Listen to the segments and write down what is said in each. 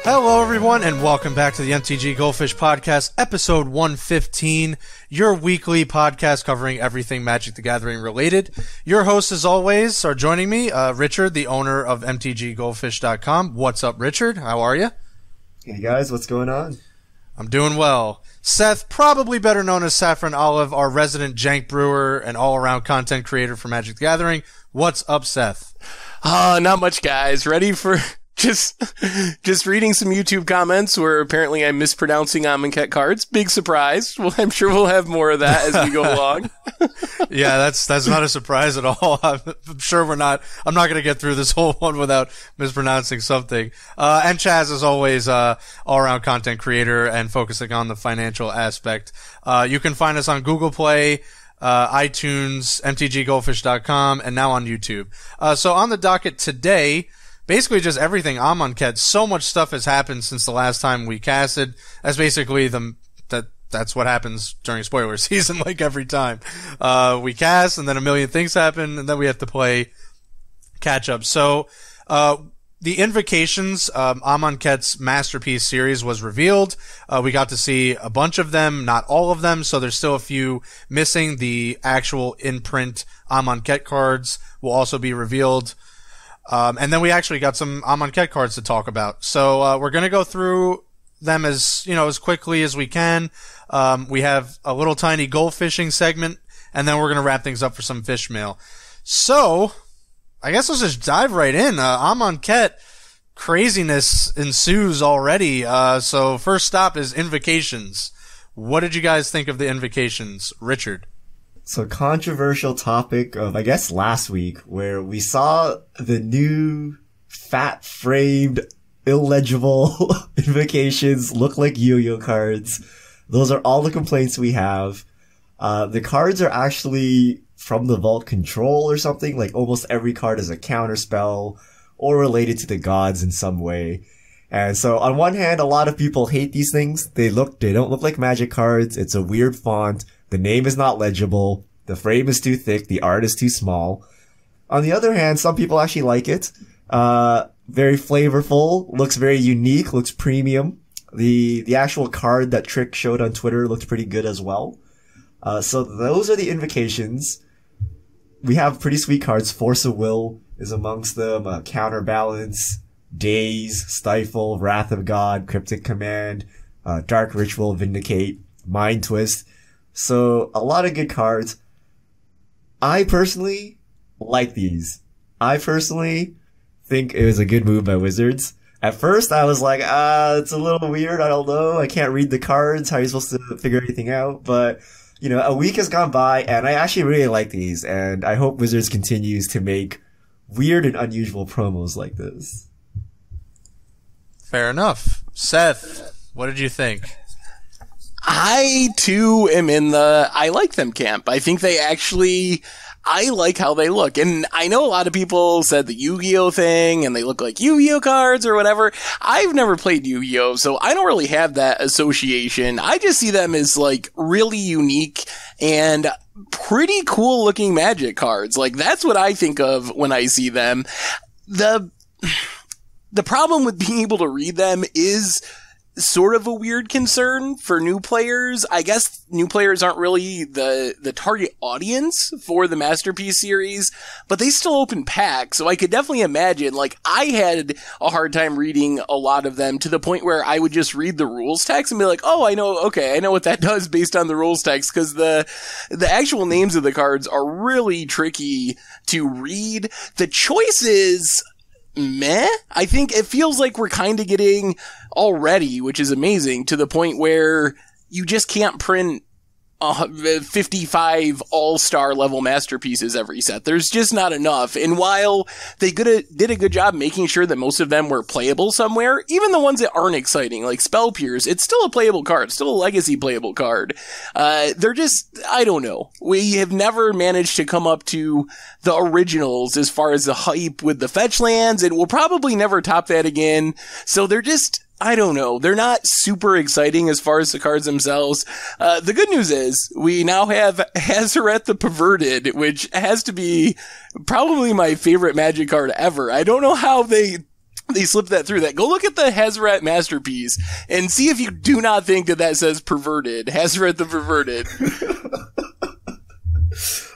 Hello, everyone, and welcome back to the MTGGoldfish podcast, episode 115, your weekly podcast covering everything Magic the Gathering related. Your hosts, as always, are joining me, Richard, the owner of MTGGoldfish.com. What's up, Richard? How are you? Hey, guys. What's going on? I'm doing well. Seth, probably better known as Saffron Olive, our resident jank brewer and all-around content creator for Magic the Gathering. What's up, Seth? Not much, guys. Ready for... Just reading some YouTube comments where apparently I'm mispronouncing Amonkhet cards. Big surprise. Well, I'm sure we'll have more of that as we go along. Yeah, that's not a surprise at all. I'm sure I'm not going to get through this whole one without mispronouncing something. And Chaz, as always, all-around content creator and focusing on the financial aspect. You can find us on Google Play, iTunes, MTGGoldfish.com, and now on YouTube. So on the docket today, basically just everything Amonkhet. So much stuff has happened since the last time we casted. That's basically that's what happens during spoiler season, like every time. We cast, and then a million things happen, and then we have to play catch up. So, the Invocations, Amonkhet's Masterpiece series was revealed. We got to see a bunch of them, not all of them, so there's still a few missing. The actual in-print Amonkhet cards will also be revealed. And then we actually got some Amonkhet cards to talk about. So, we're gonna go through them as quickly as we can. We have a little tiny gold fishing segment, and then we're gonna wrap things up for some fish mail. So, I guess let's just dive right in. Amonkhet craziness ensues already. So first stop is Invocations. What did you guys think of the Invocations, Richard? So controversial topic of, I guess, last week, where we saw the new fat-framed, illegible Invocations look like yo-yo cards. Those are all the complaints we have. The cards are actually from the Vault Control or something, like almost every card is a counterspell or related to the gods in some way. And so on one hand, a lot of people hate these things. They don't look like Magic cards. It's a weird font. The name is not legible. The frame is too thick. The art is too small. On the other hand, some people actually like it. Very flavorful, looks very unique, looks premium. The actual card that Trick showed on Twitter looked pretty good as well. So those are the Invocations. We have pretty sweet cards. Force of Will is amongst them. Counterbalance, Daze, Stifle, Wrath of God, Cryptic Command, Dark Ritual, Vindicate, Mind Twist. So a lot of good cards. I personally like these. I personally think it was a good move by Wizards. At first I was like, it's a little weird. I don't know. I can't read the cards. How are you supposed to figure anything out? But a week has gone by, and I actually really like these, and I hope Wizards continues to make weird and unusual promos like this. Fair enough. Seth, what did you think? I, too, am in the I like them camp. I think I like how they look. And I know a lot of people said the Yu-Gi-Oh thing and they look like Yu-Gi-Oh cards or whatever. I've never played Yu-Gi-Oh, so I don't really have that association. I just see them as like really unique and pretty cool looking Magic cards. Like that's what I think of when I see them. The problem with being able to read them is sort of a weird concern for new players. I guess new players aren't really the target audience for the Masterpiece series, but they still open packs, so I could definitely imagine, like, I had a hard time reading a lot of them to the point where I would just read the rules text and be like, oh, I know what that does based on the rules text, because the actual names of the cards are really tricky to read. The choices, meh. I think it feels like we're kind of getting already, which is amazing, to the point where you just can't print 55 all-star level masterpieces every set. There's just not enough. And while they did a good job making sure that most of them were playable somewhere, even the ones that aren't exciting, like Spell Pierce, it's still a playable card, still a legacy playable card. They're just, I don't know. We have never managed to come up to the originals as far as the hype with the fetch lands, and we'll probably never top that again. So they're just, I don't know. They're not super exciting as far as the cards themselves. The good news is we now have Hazoret the Perverted, which has to be probably my favorite Magic card ever. I don't know how they they slipped that through that. Go look at the Hazoret masterpiece and see if you do not think that that says perverted. Hazoret the perverted.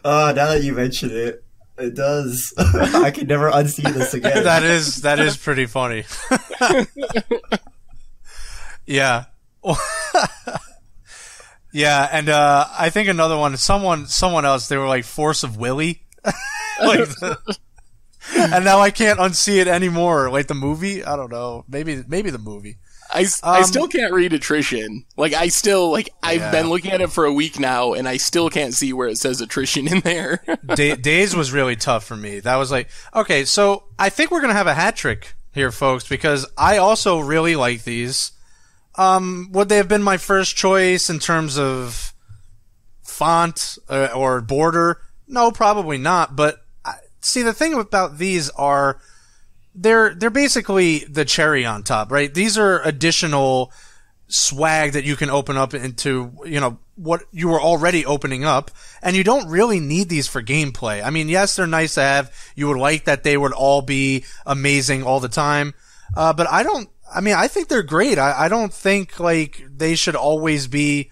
Now that you mention it, it does. I can never unsee this again. That is pretty funny. Yeah. Yeah, and I think another one, someone else, they were like Force of Willy. Like and now I can't unsee it anymore. Like the movie? I don't know. Maybe the movie. I still can't read attrition. Like, I've been looking at it for a week now, and I still can't see where it says attrition in there. Days was really tough for me. That was like, okay, so I think we're going to have a hat trick here, folks, because I also really like these. Would they have been my first choice in terms of font or border? No, probably not. But see, the thing about these are they're basically the cherry on top, right? These are additional swag that you can open up into, you know, what you were already opening up, and you don't really need these for gameplay. I mean, yes, they're nice to have. You would like that they would all be amazing all the time, but I think they're great. I don't think like they should always be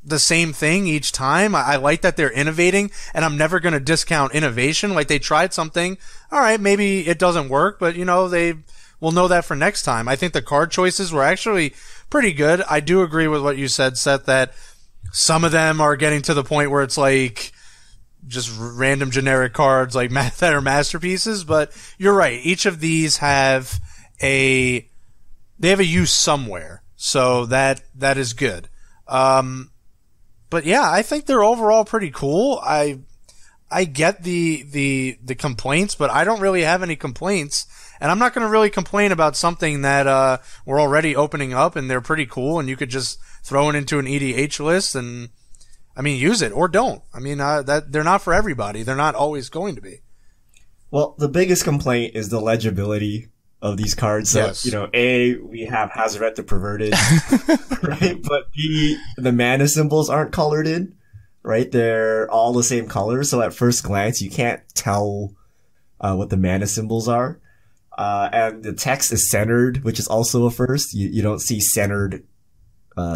the same thing each time. I like that they're innovating, and I'm never going to discount innovation. Like, they tried something. All right, maybe it doesn't work, but you know, they will know that for next time. I think the card choices were actually pretty good. I do agree with what you said, Seth, that some of them are getting to the point where it's like just random generic cards like that are masterpieces, but you're right. Each of these have a use somewhere. So that is good. But yeah, I think they're overall pretty cool. I get the complaints, but I don't really have any complaints. And I'm not going to really complain about something that we're already opening up and they're pretty cool and you could just throw it into an EDH list and, I mean, use it or don't. I mean, that they're not for everybody. They're not always going to be. Well, the biggest complaint is the legibility of these cards. So, yes. You know, A, we have Hazoret the Perverted, right? But B, the mana symbols aren't colored in, right? They're all the same color. So at first glance, you can't tell what the mana symbols are. And the text is centered, which is also a first. You don't see centered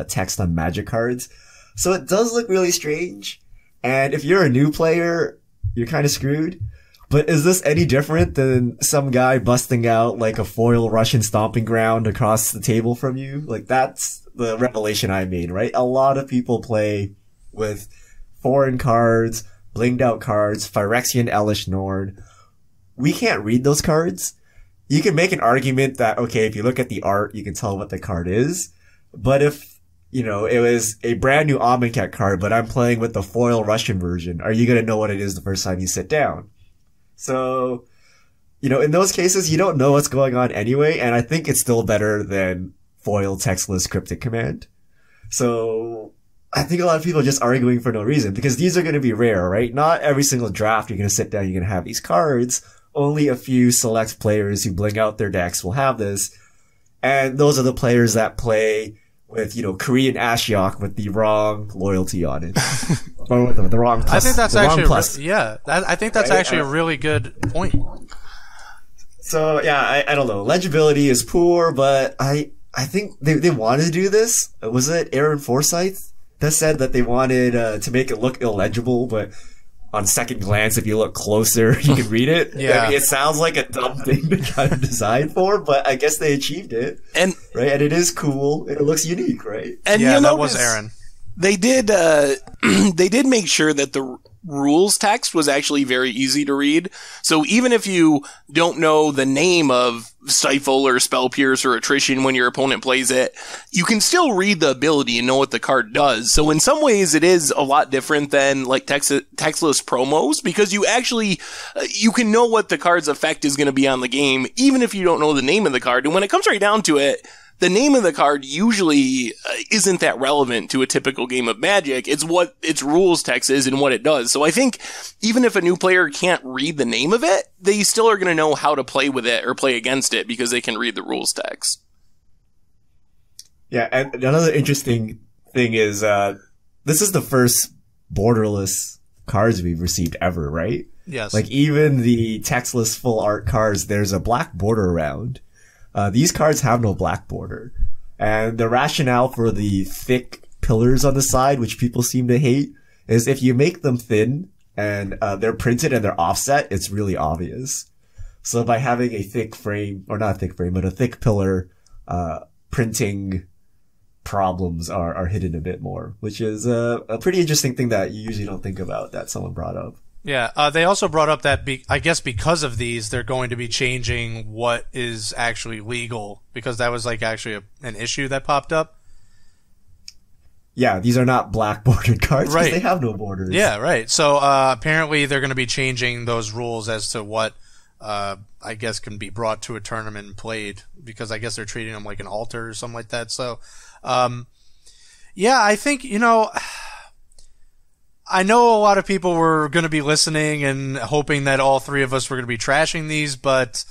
text on Magic cards. So it does look really strange. And if you're a new player, you're kind of screwed. But is this any different than some guy busting out like a foil Russian stomping ground across the table from you? Like, that's the revelation I made, right? A lot of people play with foreign cards, blinged out cards, Phyrexian Elish Nord. We can't read those cards. You can make an argument that, okay, if you look at the art, you can tell what the card is. But if, you know, it was a brand new Amonkhet card, but I'm playing with the foil Russian version, are you going to know what it is the first time you sit down? So, you know, in those cases, you don't know what's going on anyway, and I think it's still better than foil textless cryptic command. So, I think a lot of people are just arguing for no reason, because these are going to be rare, right? Not every single draft you're going to sit down, you're going to have these cards. Only a few select players who bling out their decks will have this. And those are the players that play with, you know, Korean Ashiok with the wrong loyalty on it. Or with the wrong plus. I think that's actually, I think that's right? actually a really good point. So, yeah, I don't know. Legibility is poor, but I think they wanted to do this. Was it Aaron Forsyth that said that they wanted to make it look illegible, but on second glance, if you look closer, you can read it. Yeah. I mean, it sounds like a dumb thing to kind of design for, but I guess they achieved it. And right, and it is cool. It looks unique, right? And yeah, you know, that was Aaron. They did they did make sure that the rules text was actually very easy to read. So even if you don't know the name of Stifle or Spell Pierce or Attrition when your opponent plays it, you can still read the ability and know what the card does. So in some ways it is a lot different than like textless promos, because you actually you can know what the card's effect is going to be on the game even if you don't know the name of the card. And when it comes right down to it, the name of the card usually isn't that relevant to a typical game of Magic. It's what its rules text is and what it does. So I think even if a new player can't read the name of it, they still are going to know how to play with it or play against it because they can read the rules text. Yeah, and another interesting thing is this is the first borderless cards we've received ever, right? Yes. Like even the textless full art cards, there's a black border around. These cards have no black border. And the rationale for the thick pillars on the side, which people seem to hate, is if you make them thin and they're printed and they're offset, it's really obvious. So by having a thick frame, or not a thick frame, but a thick pillar, printing problems are hidden a bit more, which is a pretty interesting thing that you usually don't think about that someone brought up. Yeah, they also brought up that I guess because of these, they're going to be changing what is actually legal, because that was like actually an issue that popped up. Yeah, these are not black bordered cards because they have no borders. Yeah, right. So apparently they're going to be changing those rules as to what I guess can be brought to a tournament and played, because I guess they're treating them like an altar or something like that. So yeah, I think, I know a lot of people were going to be listening and hoping that all three of us were going to be trashing these, but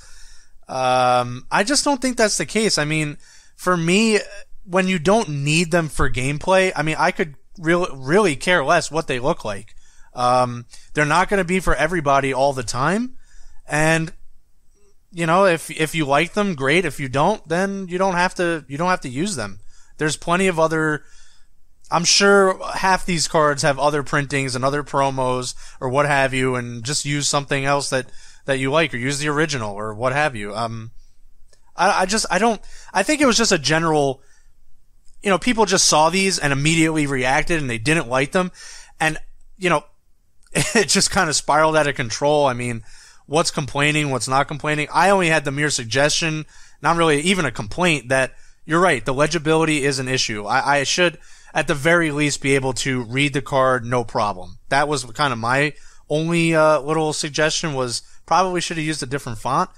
I just don't think that's the case. I mean, for me, when you don't need them for gameplay, I mean, I could really care less what they look like. They're not going to be for everybody all the time. And, if you like them, great. If you don't, then you don't have to use them. There's plenty of other, I'm sure half these cards have other printings and other promos or what have you, and just use something else that you like, or use the original or what have you. I think it was just a general, people just saw these and immediately reacted and they didn't like them. And, it just kind of spiraled out of control. I mean, what's complaining, what's not complaining? I only had the mere suggestion, not really even a complaint, that you're right, the legibility is an issue. I should, at the very least, be able to read the card, no problem. That was kind of my only little suggestion, was probably should have used a different font.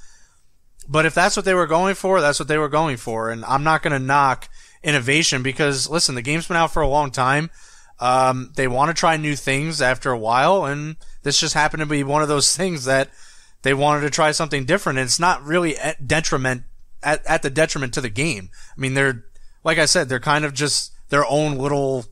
But if that's what they were going for, that's what they were going for. And I'm not going to knock innovation, because, listen, the game's been out for a long time. They want to try new things after a while, and this just happened to be one of those things that they wanted to try something different. And it's not really at the detriment to the game. I mean, they're, like I said, they're kind of just their own little,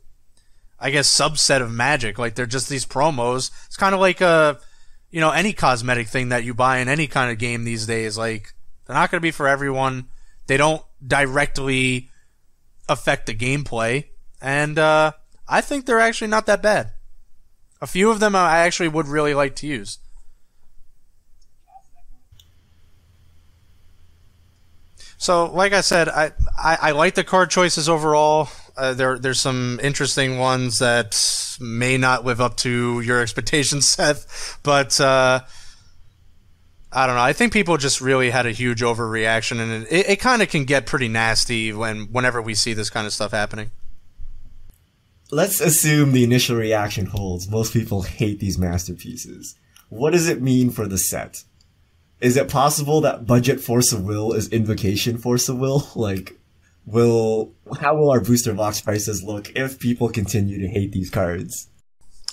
I guess, subset of Magic. Like, they're just these promos. It's kind of like any cosmetic thing that you buy in any kind of game these days. Like, they're not going to be for everyone. They don't directly affect the gameplay. And I think they're actually not that bad. A few of them I actually would really like to use. So, like I said, I like the card choices overall. There's some interesting ones that may not live up to your expectations, Seth. But I don't know. I think people just really had a huge overreaction, and it kind of can get pretty nasty whenever we see this kind of stuff happening. Let's assume the initial reaction holds. Most people hate these masterpieces. What does it mean for the set? Is it possible that budget Force of Will is Invocation Force of Will? Like, how will our booster box prices look if people continue to hate these cards?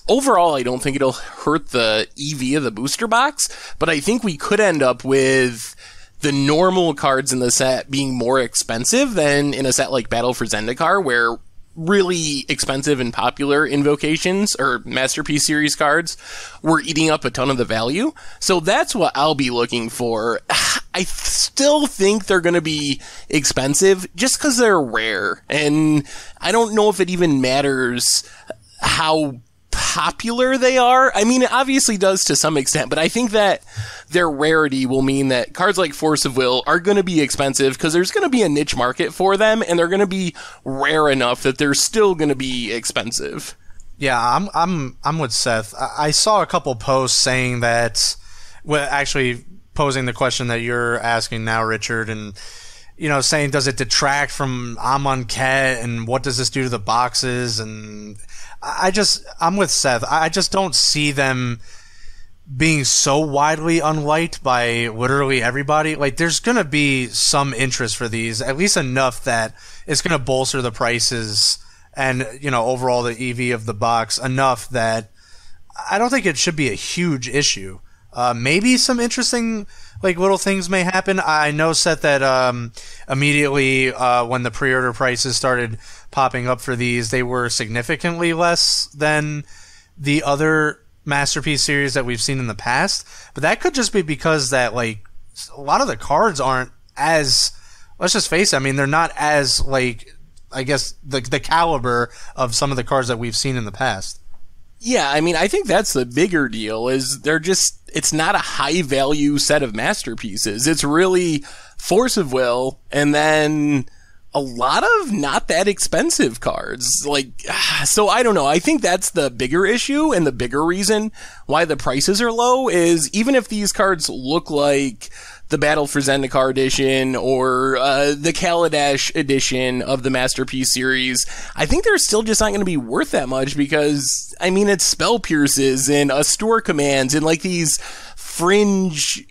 Overall, I don't think it'll hurt the EV of the booster box, but I think we could end up with the normal cards in the set being more expensive than in a set like Battle for Zendikar, where really expensive and popular invocations or Masterpiece series cards were eating up a ton of the value. So that's what I'll be looking for. I still think they're going to be expensive just because they're rare. And I don't know if it even matters how popular they are. I mean, it obviously does to some extent, but I think that their rarity will mean that cards like Force of Will are going to be expensive because there's going to be a niche market for them, and they're going to be rare enough that they're still going to be expensive. Yeah, I'm with Seth. I saw a couple posts saying that, well, actually posing the question that you're asking now, Richard, and saying, does it detract from Amonkhet, and what does this do to the boxes? And I'm with Seth. I just don't see them being so widely unliked by literally everybody. Like, there's going to be some interest for these, at least enough that it's going to bolster the prices and, overall the EV of the box enough that I don't think it should be a huge issue. Maybe some interesting, little things may happen. I know, Seth, that immediately when the pre-order prices started popping up for these, they were significantly less than the other Masterpiece series that we've seen in the past, but that could just be because that like a lot of the cards aren't as, let's just face it, I mean, they're not as like, I guess the caliber of some of the cards that we've seen in the past. Yeah, I mean, I think that's the bigger deal is it's not a high value set of masterpieces. It's really Force of Will and then a lot of not that expensive cards. Like, so I don't know. I think that's the bigger issue and the bigger reason why the prices are low is even if these cards look like the Battle for Zendikar edition or the Kaladesh edition of the Masterpiece series, I think they're still just not going to be worth that much because, I mean, it's Spell Pierces and Store Commands and like these fringe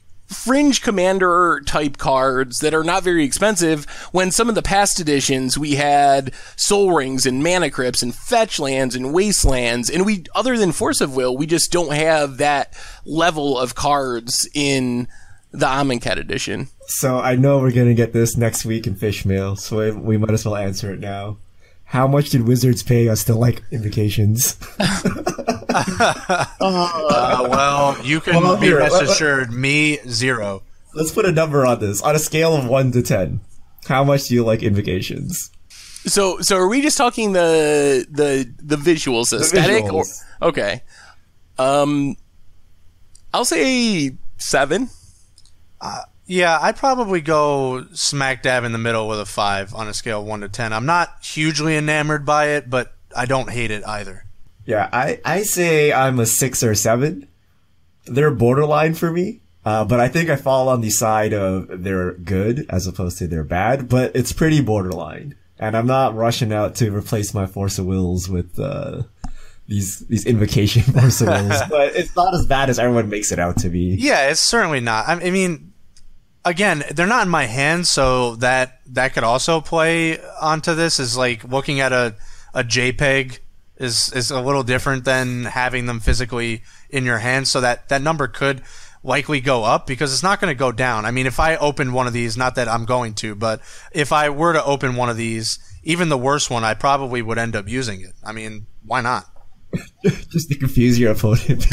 commander type cards that are not very expensive when some of the past editions we had Soul Rings and Mana Crypts and Fetch Lands and Wastelands, and we, other than Force of Will, we just don't have that level of cards in the Amonkhet edition. So I know we're going to get this next week in Fishmail, so we might as well answer it now. How much did Wizards pay us to like Invocations? Well, you can be rest assured, me, 0. Let's put a number on this. On a scale of 1 to 10, how much do you like Invocations? So are we just talking the visuals, aesthetic? Visuals. Okay. I'll say 7. Yeah, I'd probably go smack dab in the middle with a 5 on a scale of 1 to 10. I'm not hugely enamored by it, but I don't hate it either. Yeah, I say I'm a 6 or 7. They're borderline for me, but I think I fall on the side of they're good as opposed to they're bad, but it's pretty borderline. And I'm not rushing out to replace my Force of Wills with these Invocation Force of Wills, but it's not as bad as everyone makes it out to be. Yeah, it's certainly not. I mean, again, they're not in my hands, so that could also play onto this. Is like looking at a JPEG is a little different than having them physically in your hands, so that number could likely go up because it's not going to go down. I mean, if I opened one of these, not that I'm going to, but if I were to open one of these, even the worst one, I probably would end up using it. I mean, why not? Just to confuse your opponent.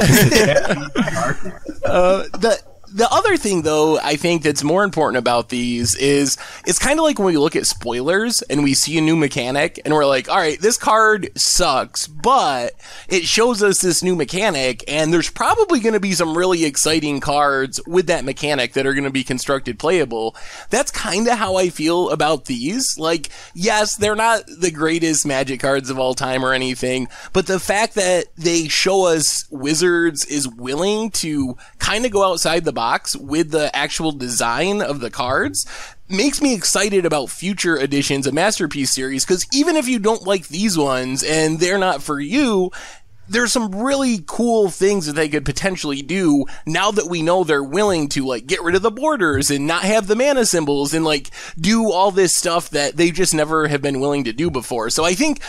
The other thing, though, I think that's more important about these is it's kind of like when we look at spoilers and we see a new mechanic and we're like, all right, this card sucks, but it shows us this new mechanic and there's probably going to be some really exciting cards with that mechanic that are going to be constructed playable. That's kind of how I feel about these. Like, yes, they're not the greatest Magic cards of all time or anything, but the fact that they show us Wizards is willing to kind of go outside the box with the actual design of the cards makes me excited about future editions of Masterpiece series, because even if you don't like these ones and they're not for you, there's some really cool things that they could potentially do now that we know they're willing to like get rid of the borders and not have the mana symbols and like do all this stuff that they just never have been willing to do before. So I think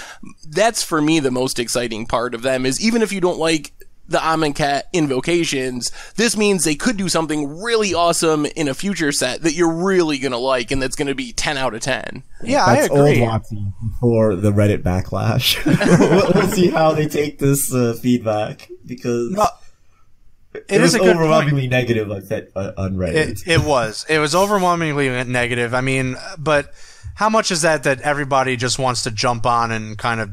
that's for me the most exciting part of them is even if you don't like the Amonkhet Invocations, this means they could do something really awesome in a future set that you're really going to like and that's going to be 10 out of 10. Yeah, that's I agree. Old Watsy before the Reddit backlash. we'll see how they take this feedback because it was overwhelmingly negative like that on Reddit. It was overwhelmingly negative. I mean, but how much is that everybody just wants to jump on and kind of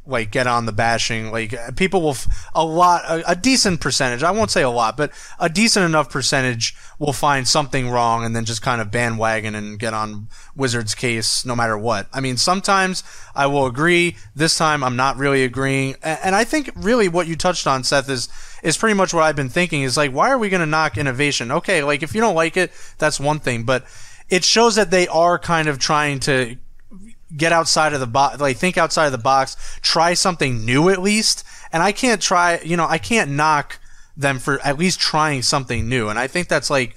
like get on the bashing? Like people will a decent percentage, I won't say a lot, but a decent enough percentage will find something wrong and then just kind of bandwagon and get on Wizards' case no matter what. I mean, sometimes I will agree. This time I'm not really agreeing. And I think really what you touched on, Seth, is pretty much what I've been thinking is like, why are we going to knock innovation? Okay, like if you don't like it, that's one thing, but it shows that they are kind of trying to get outside of the box, like think outside of the box, try something new at least. And I can't knock them for at least trying something new. And I think that's like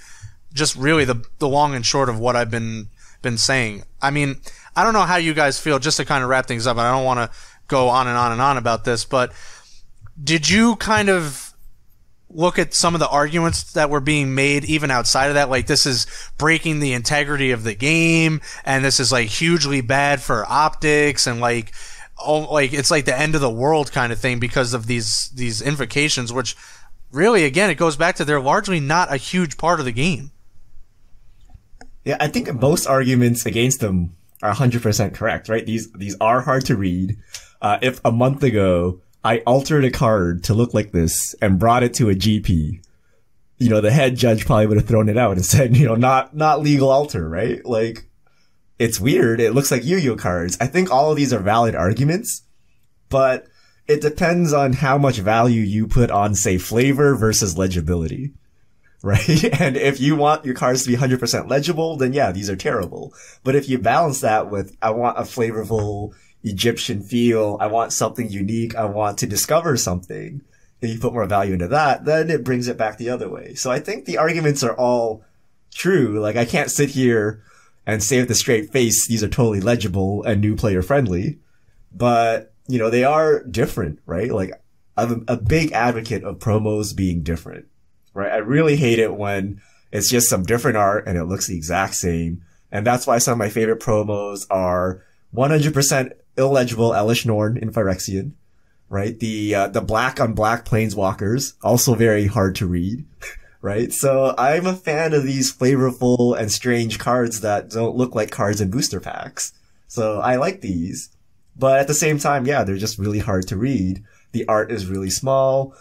just really the long and short of what I've been saying. I mean, I don't know how you guys feel, just to kind of wrap things up, and I don't want to go on and on and on about this, but did you kind of look at some of the arguments that were being made even outside of that, like this is breaking the integrity of the game and this is like hugely bad for optics and like it's like the end of the world kind of thing because of these invocations, which really, again, it goes back to they're largely not a huge part of the game. Yeah, I think most arguments against them are 100% correct, right? These are hard to read. If a month ago I altered a card to look like this and brought it to a GP, the head judge probably would have thrown it out and said, not legal alter, right? Like, it's weird. It looks like Yu-Gi-Oh cards. I think all of these are valid arguments, but it depends on how much value you put on, say, flavor versus legibility, right? And if you want your cards to be 100% legible, then yeah, these are terrible. But if you balance that with, I want a flavorful Egyptian feel, I want something unique, I want to discover something, and you put more value into that, then it brings it back the other way. So I think the arguments are all true. Like, I can't sit here and say with a straight face, these are totally legible and new player friendly. But, they are different, right? Like, I'm a big advocate of promos being different, right? I really hate it when it's just some different art and it looks the exact same. And that's why some of my favorite promos are 100% illegible Elish Norn in Phyrexian, right? The black on black Planeswalkers, also very hard to read. Right? So I'm a fan of these flavorful and strange cards that don't look like cards in booster packs. So I like these. But at the same time, yeah, they're just really hard to read. The art is really small.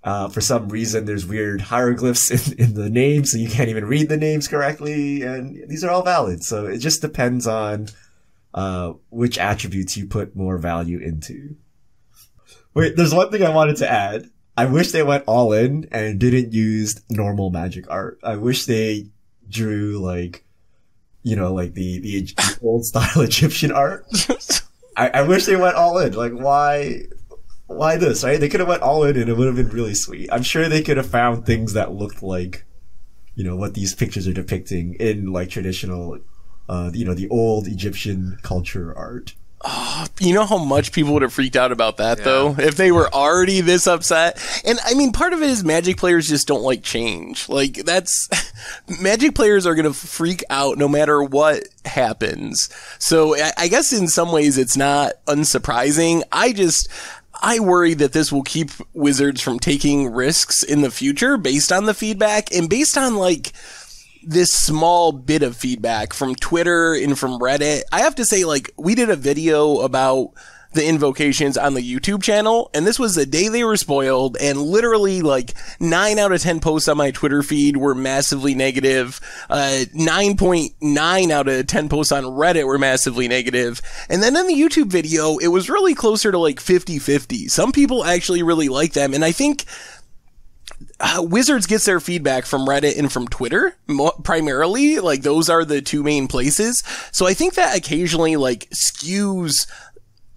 For some reason, there's weird hieroglyphs in the names, so you can't even read the names correctly. And these are all valid. So it just depends on which attributes you put more value into. Wait, there's one thing I wanted to add. I wish they went all in and didn't use normal Magic art. I wish they drew like the old style Egyptian art. I wish they went all in. Like, why this, right? They could have went all in and it would have been really sweet. I'm sure they could have found things that looked like, what these pictures are depicting in like traditional, the old Egyptian culture art. Oh, you know how much people would have freaked out about that, though, if they were already this upset. And I mean, part of it is Magic players just don't like change. Like, Magic players are going to freak out no matter what happens. So I guess in some ways it's not unsurprising. I worry that this will keep Wizards from taking risks in the future based on the feedback and based on like this small bit of feedback from Twitter and from Reddit. I have to say, like, we did a video about the invocations on the YouTube channel, and this was the day they were spoiled, and literally, like, 9 out of 10 posts on my Twitter feed were massively negative. 9.9 out of 10 posts on Reddit were massively negative. And then in the YouTube video, it was really closer to, like, 50-50. Some people actually really like them, and I think Wizards gets their feedback from Reddit and from Twitter, primarily. Like, those are the two main places. So I think that occasionally, like, skews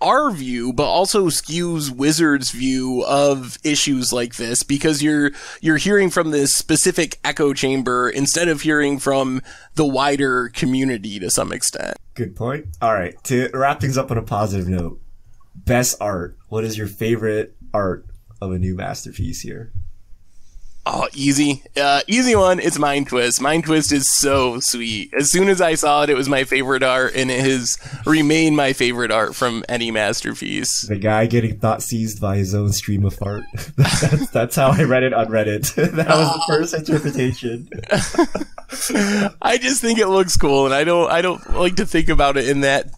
our view, but also skews Wizards' view of issues like this, because you're hearing from this specific echo chamber instead of hearing from the wider community to some extent. Good point. All right, to wrap things up on a positive note, best art. What is your favorite art of a new masterpiece here? Oh, easy. Easy one. It's Mind Twist. Mind Twist is so sweet. As soon as I saw it, it was my favorite art, and it has remained my favorite art from any masterpiece. The guy getting thought seized by his own stream of fart. That's how I read it on Reddit. That was the first interpretation. I just think it looks cool, and I don't like to think about it in that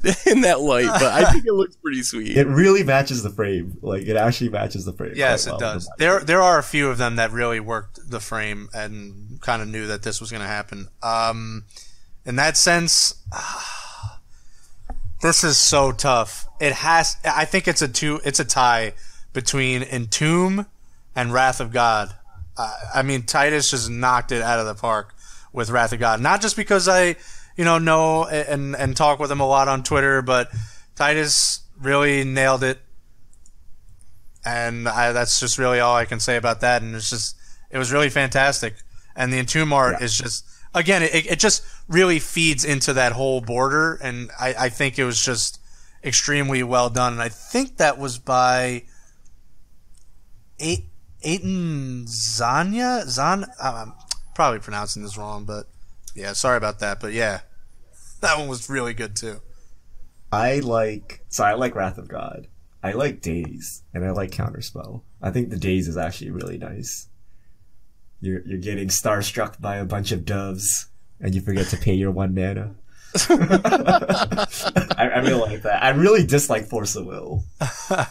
light, but I think it looks pretty sweet. It really matches the frame. Like, it actually matches the frame. Yes, it does. There are a few of them that really worked the frame and kind of knew that this was going to happen. In that sense, this is so tough. I think it's a tie between Entomb and Wrath of God. I mean, Titus just knocked it out of the park with Wrath of God. Not just because I, know and talk with him a lot on Twitter, but Titus really nailed it. And that's just really all I can say about that. And it was really fantastic. And the Entomb art is just, again, it just really feeds into that whole border. And I think it was just extremely well done. And I think that was by Aiton Zanya? I'm probably pronouncing this wrong, but yeah, sorry about that. But yeah, that one was really good too. I like Wrath of God. I like Daze, and I like Counterspell. I think the Daze is actually really nice. You're getting starstruck by a bunch of doves, and you forget to pay your 1 mana. I really like that. I really dislike Force of Will. I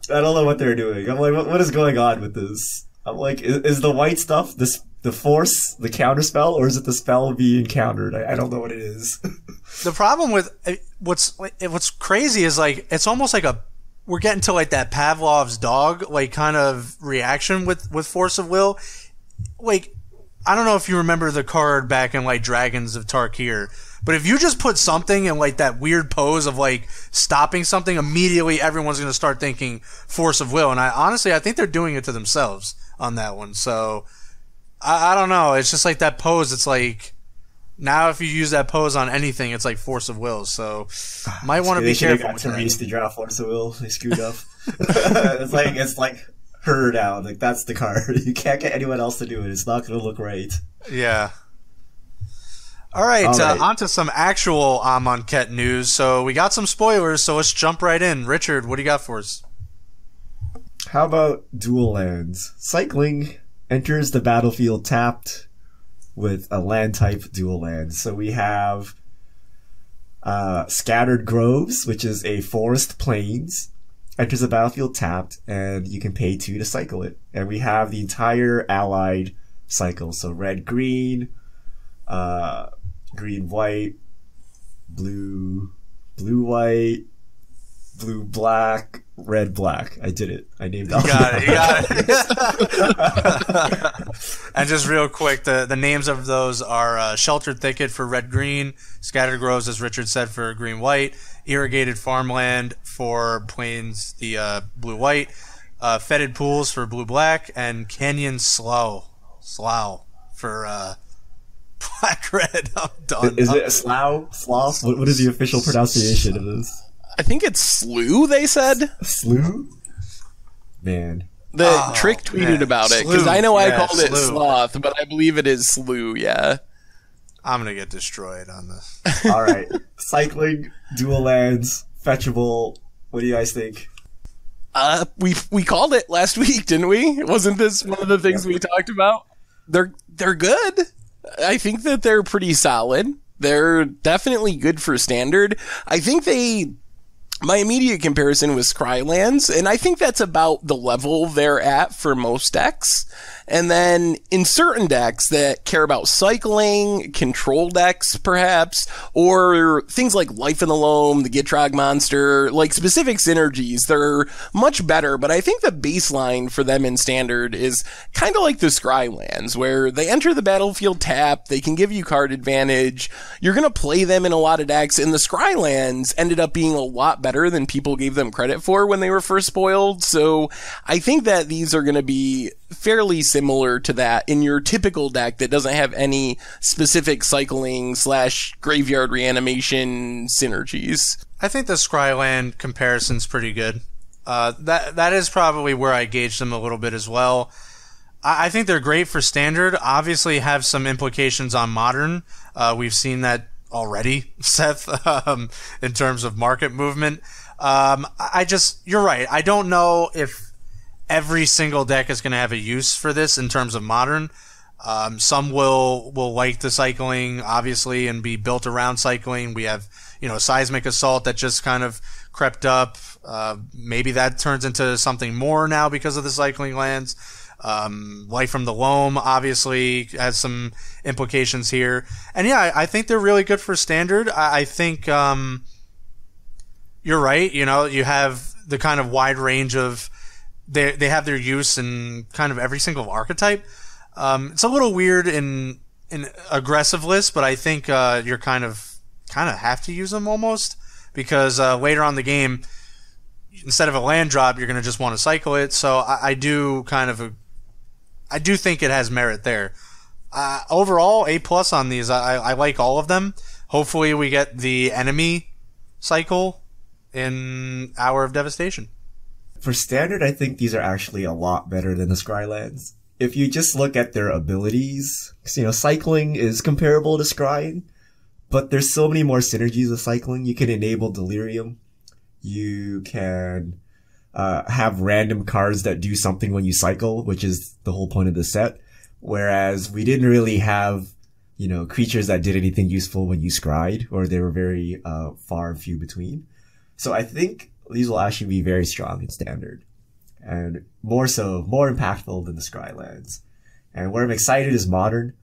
don't know what they're doing. I'm like, what is going on with this? I'm like, is the white stuff the force, the counter spell, or is it the spell being countered? I don't know what it is. The problem with what's crazy is like it's almost like we're getting to like that Pavlov's dog like kind of reaction with Force of Will. Like I don't know if you remember the card back in like Dragons of Tarkir, but if you just put something in like that weird pose of like stopping something, immediately everyone's going to start thinking Force of Will. And I think they're doing it to themselves on that one. So I don't know. It's just like that pose. It's like now if you use that pose on anything, it's like Force of Will. So might want to be careful with that. They used to draw Force of Will. They screwed up. It's like her now. Like that's the card. You can't get anyone else to do it. It's not going to look right. Yeah. All right. On to some actual Amonkhet news. So we got some spoilers. So let's jump right in. Richard, what do you got for us? How about dual lands? Cycling enters the battlefield tapped with a land type dual land. So we have Scattered Groves, which is a forest plains, enters the battlefield tapped, and you can pay 2 to cycle it. And we have the entire allied cycle. So red, green, green, white, blue, blue, white, blue, black, red, black. I did it. I named all. You got it. And just real quick, the names of those are Sheltered Thicket for red, green, Scattered Groves, as Richard said, for green, white, Irrigated Farmland for plains, the blue, white, Fetid Pools for blue, black, and Canyon Slough for black, red. I'm done. Is it a slough? Slough? What is the official pronunciation of this? I think it's Slew, they said. Slew? Man. Trick tweeted about it, because I know I called it Sloth, but I believe it is Slew, yeah. I'm going to get destroyed on this. Alright. Cycling, dual lands, fetchable. What do you guys think? We called it last week, didn't we? Wasn't this one of the things we talked about? They're good. I think that they're pretty solid. They're definitely good for standard. I think my immediate comparison was Scrylands, and I think that's about the level they're at for most decks. And then in certain decks that care about cycling, control decks perhaps, or things like Life in the Loam, the Gitrog monster, like specific synergies, they're much better. But I think the baseline for them in standard is kind of like the Scrylands, where they enter the battlefield tapped, they can give you card advantage, you're going to play them in a lot of decks, and the Scrylands ended up being a lot better than people gave them credit for when they were first spoiled. So I think that these are going to be fairly similar to that in your typical deck that doesn't have any specific cycling / graveyard reanimation synergies. I think the Scryland comparison's pretty good. That is probably where I gauge them a little bit as well. I think they're great for standard. Obviously have some implications on modern. We've seen that already, Seth, in terms of market movement. You're right. I don't know if every single deck is going to have a use for this in terms of modern. Some will like the cycling, obviously, and be built around cycling. We have, Seismic Assault that just kind of crept up. Maybe that turns into something more now because of the cycling lands. Life from the Loam obviously has some implications here. And yeah, I think they're really good for standard. I think you're right. You have the kind of wide range of they have their use in kind of every single archetype. It's a little weird in aggressive lists, but I think you're kind of have to use them almost because later on in the game, instead of a land drop, you're going to just want to cycle it. So I do think it has merit there. Overall, A+ on these. I like all of them. Hopefully, we get the enemy cycle in Hour of Devastation. For standard, I think these are actually a lot better than the Scrylands. If you just look at their abilities, cycling is comparable to scrying, but there's so many more synergies with cycling. You can enable Delirium. You can have random cards that do something when you cycle, which is the whole point of the set. whereas we didn't really have, creatures that did anything useful when you scryed, or they were very far and few between. So I think these will actually be very strong in standard, and more impactful than the scry lands. And where I'm excited is modern.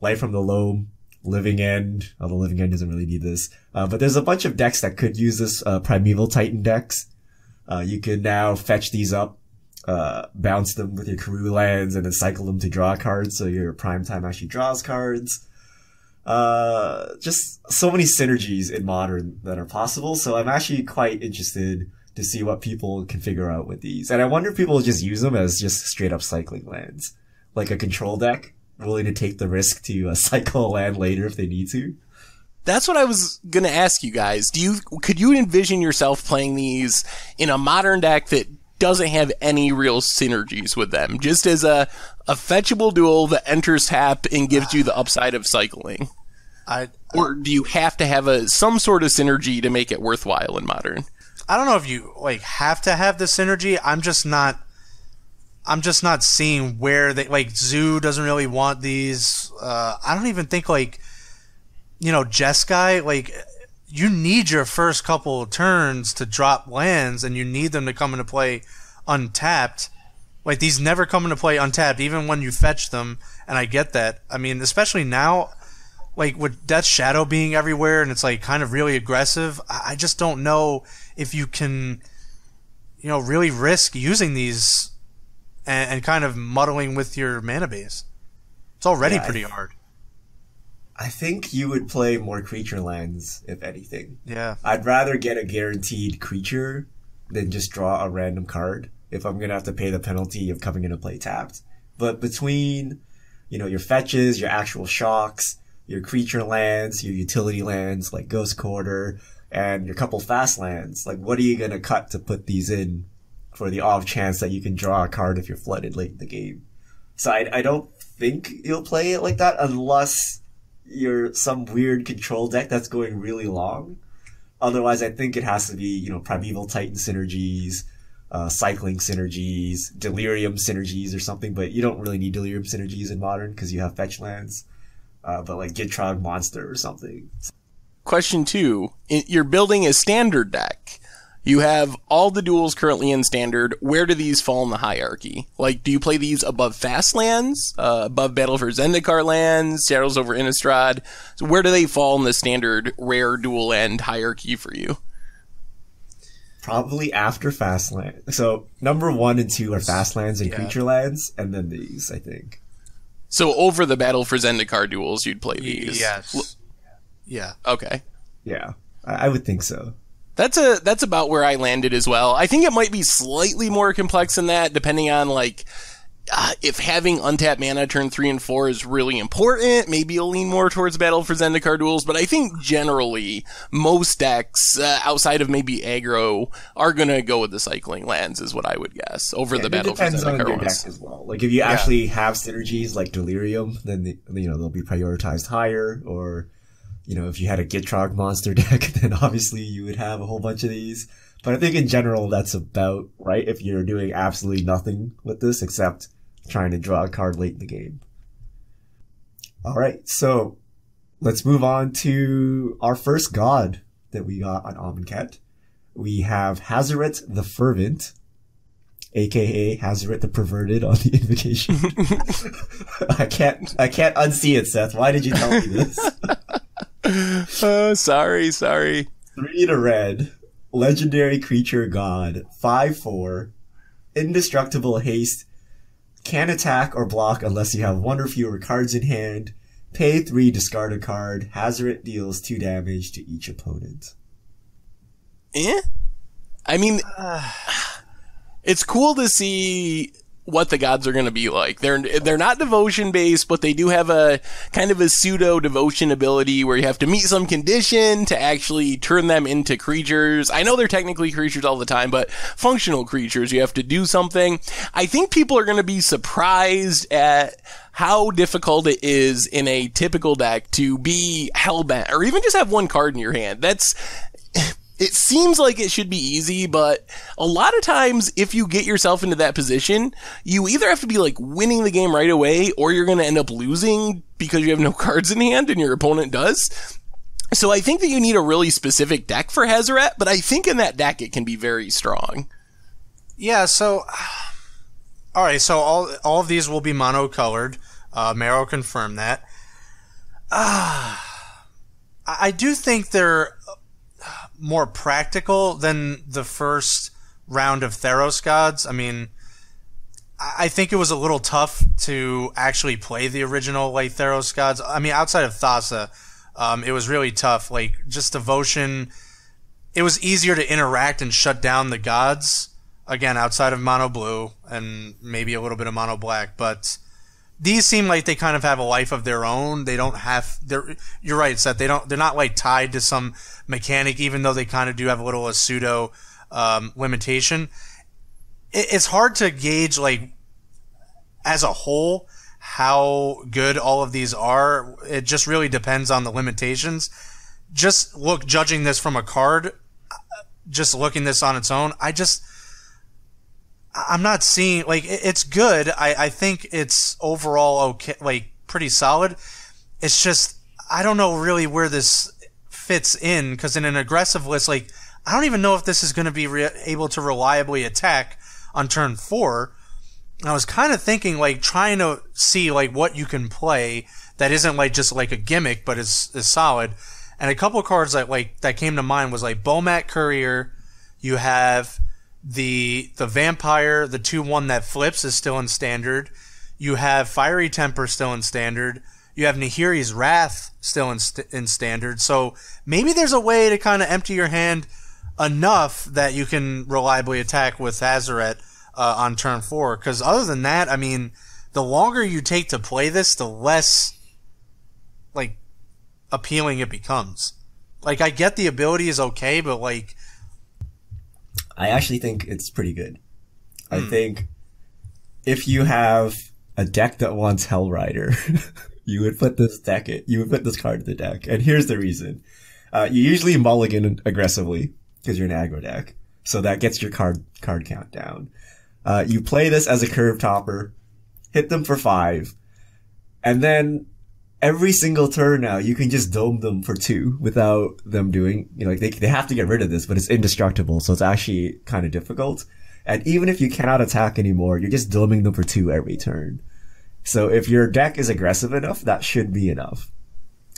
Light from the Loam, Living End, although Living End doesn't really need this. But there's a bunch of decks that could use this, Primeval Titan decks. You can now fetch these up, bounce them with your Karoo lands, and then cycle them to draw cards, so your prime time actually draws cards. Just so many synergies in modern that are possible, so I'm actually quite interested to see what people can figure out with these. And I wonder if people will just use them as just straight up cycling lands. Like a control deck, willing to take the risk to cycle a land later if they need to. That's what I was going to ask you guys. Could you envision yourself playing these in a modern deck that doesn't have any real synergies with them, just as a fetchable duel that enters tap and gives you the upside of cycling? Or do you have to have some sort of synergy to make it worthwhile in modern? I don't know if you have to have the synergy. I'm just not seeing where they Zoo doesn't really want these. I don't even think Jeskai, you need your first couple of turns to drop lands, and you need them to come into play untapped. These never come into play untapped, even when you fetch them, and I get that. I mean, especially now, with Death Shadow being everywhere, and it's kind of really aggressive, I just don't know if you can, really risk using these and kind of muddling with your mana base. It's already pretty hard. I think you would play more creature lands, if anything. Yeah. I'd rather get a guaranteed creature than just draw a random card if I'm going to have to pay the penalty of coming into play tapped. But between, your fetches, your actual shocks, your creature lands, your utility lands like Ghost Quarter, and your couple fast lands, what are you going to cut to put these in for the off chance that you can draw a card if you're flooded late in the game? So I don't think you'll play it like that unless you're some weird control deck that's going really long. Otherwise, I think it has to be, Primeval Titan synergies, cycling synergies, Delirium synergies or something, but you don't really need Delirium synergies in Modern because you have fetch lands. But Gitrog Monster or something. Question 2. You're building a standard deck. You have all the duels currently in standard. Where do these fall in the hierarchy? Do you play these above fast lands? Above Battle for Zendikar lands? Shadows over Innistrad? So where do they fall in the standard rare dual end hierarchy for you? Probably after fast land. So number 1 and 2 are fast lands and creature lands, and then these, I think. So over the Battle for Zendikar duels, you'd play these? Yes. Yeah. Okay. Yeah, I would think so. That's about where I landed as well. I think it might be slightly more complex than that, depending on if having untapped mana turn 3 and 4 is really important. Maybe you'll lean more towards Battle for Zendikar duels, but I think generally most decks outside of maybe aggro are gonna go with the cycling lands, is what I would guess, over the Battle for Zendikar ones. It depends on your deck as well. If you actually have synergies like Delirium, then they'll be prioritized higher. Or if you had a Gitrog monster deck, then obviously you would have a whole bunch of these. But I think in general, that's about right if you're doing absolutely nothing with this except trying to draw a card late in the game. Alright, so let's move on to our first god that we got on Amonkhet. We have Hazoret the Fervent, aka Hazoret the Perverted on the Invocation. I can't unsee it, Seth. Why did you tell me this? Sorry. 3 to red, legendary creature god, 5/4, indestructible haste, can attack or block unless you have 1 or fewer cards in hand, pay 3, discard a card, Hazoret deals 2 damage to each opponent. I mean, it's cool to see what the gods are going to be like. They're not devotion based, but they do have a kind of a pseudo devotion ability where you have to meet some condition to actually turn them into creatures. I know they're technically creatures all the time, but functional creatures, you have to do something. I think people are going to be surprised at how difficult it is in a typical deck to be hellbent or even just have 1 card in your hand. It seems like it should be easy, but a lot of times if you get yourself into that position, you either have to be like winning the game right away, or you're going to end up losing because you have no cards in hand and your opponent does. So I think that you need a really specific deck for Hazoret, but I think in that deck it can be very strong. Yeah, so all right, so all of these will be mono-colored. Mero confirmed that. I do think they're more practical than the first round of Theros Gods. I mean, I think it was a little tough to actually play the original like Theros Gods. I mean, outside of Thassa, it was really tough. Like, just Devotion, it was easier to interact and shut down the gods, again, outside of Mono Blue and maybe a little bit of Mono Black, but these seem like they kind of have a life of their own. They don't have, you're right, Seth, they're not like tied to some mechanic, even though they kind of do have a little a pseudo limitation. It's hard to gauge, like, as a whole, how good all of these are. It just really depends on the limitations. Judging this from a card, just looking this on its own, I'm not seeing, like, it's good. I think it's overall okay, like, pretty solid. It's just, I don't know really where this fits in, because in an aggressive list, like, I don't even know if this is going to be able to reliably attack on turn 4. I was kind of thinking, like, trying to see, like, what you can play that isn't, like, just, like, a gimmick, but is solid. And a couple of cards that came to mind was, like, Bomat Courier. You have the Vampire, the 2/1 that flips is still in Standard. You have Fiery Temper still in Standard. You have Nahiri's Wrath still in Standard. So maybe there's a way to kind of empty your hand enough that you can reliably attack with Hazoret on turn 4. Because other than that, I mean, the longer you take to play this, the less, like, appealing it becomes. Like, I get the ability is okay, but, like, I actually think it's pretty good. I think if you have a deck that wants Hellrider, you would put this card in the deck. And here's the reason. You usually mulligan aggressively because you're an aggro deck. So that gets your card count down. You play this as a curve topper, hit them for 5, and then every single turn now you can just dome them for 2 without them doing, like, they have to get rid of this, but it's indestructible, so it's actually kind of difficult. And even if you cannot attack anymore, you're just doming them for 2 every turn. So if your deck is aggressive enough, that should be enough,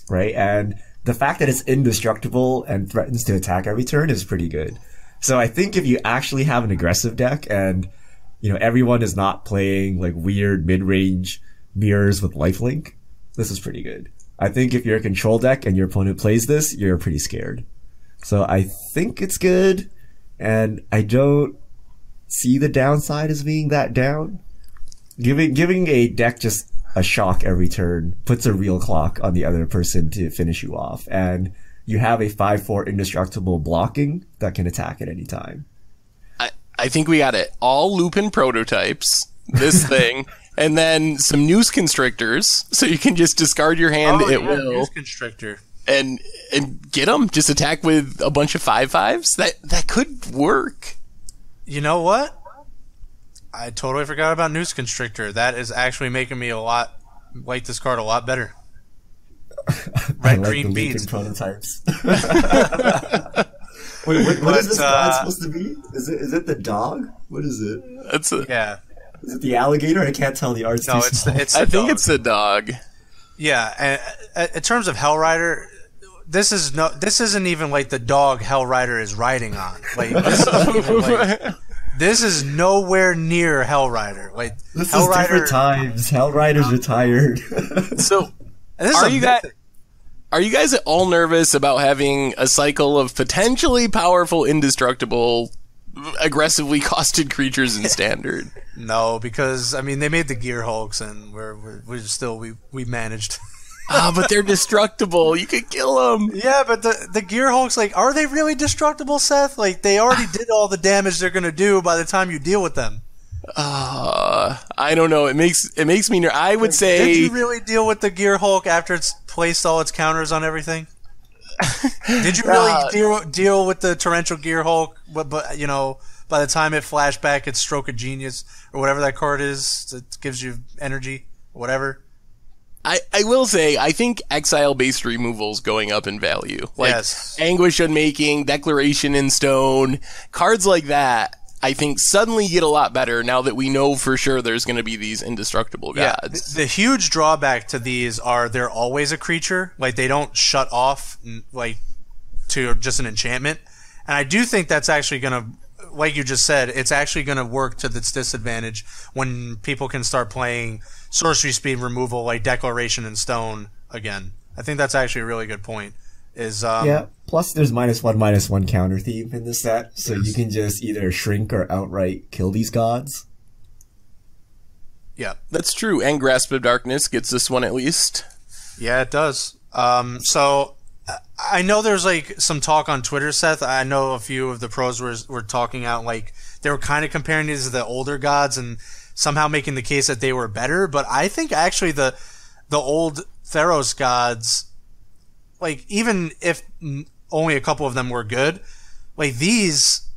right? And the fact that it's indestructible and threatens to attack every turn is pretty good. So I think if you actually have an aggressive deck and, everyone is not playing, like, weird mid-range mirrors with lifelink, this is pretty good. I think if you're a control deck and your opponent plays this, you're pretty scared. So I think it's good, and I don't see the downside as being that down. Giving a deck just a shock every turn puts a real clock on the other person to finish you off, and you have a 5/4 indestructible blocking that can attack at any time. I think we got it. All Lupin prototypes, this thing, and then some Noose Constrictors, so you can just discard your hand at will. Noose Constrictor. And get them. Just attack with a bunch of 5/5s. That could work. You know what? I totally forgot about Noose Constrictor. That is actually making me like this card a lot better. Red green beads. Prototypes. Wait, what is this god supposed to be? Is it the dog? What is it? Yeah. Is it the alligator? I can't tell. The art's too small. I think it's the dog. Yeah, and in terms of Hellrider, this isn't even like the dog Hellrider is riding on. Like, this is nowhere near Hellrider. Like, this Hellrider, is different times. Hellrider's retired. So, are you guys at all nervous about having a cycle of potentially powerful, indestructible, aggressively costed creatures in Standard? No, because, I mean, they made the Gear Hulks, and we managed. But they're destructible. You could kill them. Yeah, but the Gear Hulks, like, are they really destructible, Seth? Like, they already did all the damage they're going to do by the time you deal with them. I don't know. It makes me I would say... Did you really deal with the Gear Hulk after it's placed all its counters on everything? Did you really deal with the Torrential Gear Hulk? But you know, by the time it flashed back, its Stroke of Genius or whatever that card is, it gives you energy, whatever. I will say, I think exile-based removal's going up in value. Like, yes. Anguish Unmaking, Declaration in Stone, cards like that, I think suddenly get a lot better now that we know for sure there's going to be these indestructible gods. The huge drawback to these are they're always a creature. Like, they don't shut off, like, to just an enchantment. And I do think that's actually going to, like you just said, it's actually going to work to its disadvantage when people can start playing sorcery speed removal like Declaration in Stone again. I think that's actually a really good point. Yeah, plus there's -1/-1 counter theme in this set, so you can just either shrink or outright kill these gods. Yeah, that's true. And Grasp of Darkness gets this one at least. Yeah, it does. So I know there's like some talk on Twitter, Seth. I know a few of the pros were talking out like they were kind of comparing these to the older gods and somehow making the case that they were better. But I think actually the old Theros gods, like even if only a couple of them were good, like these,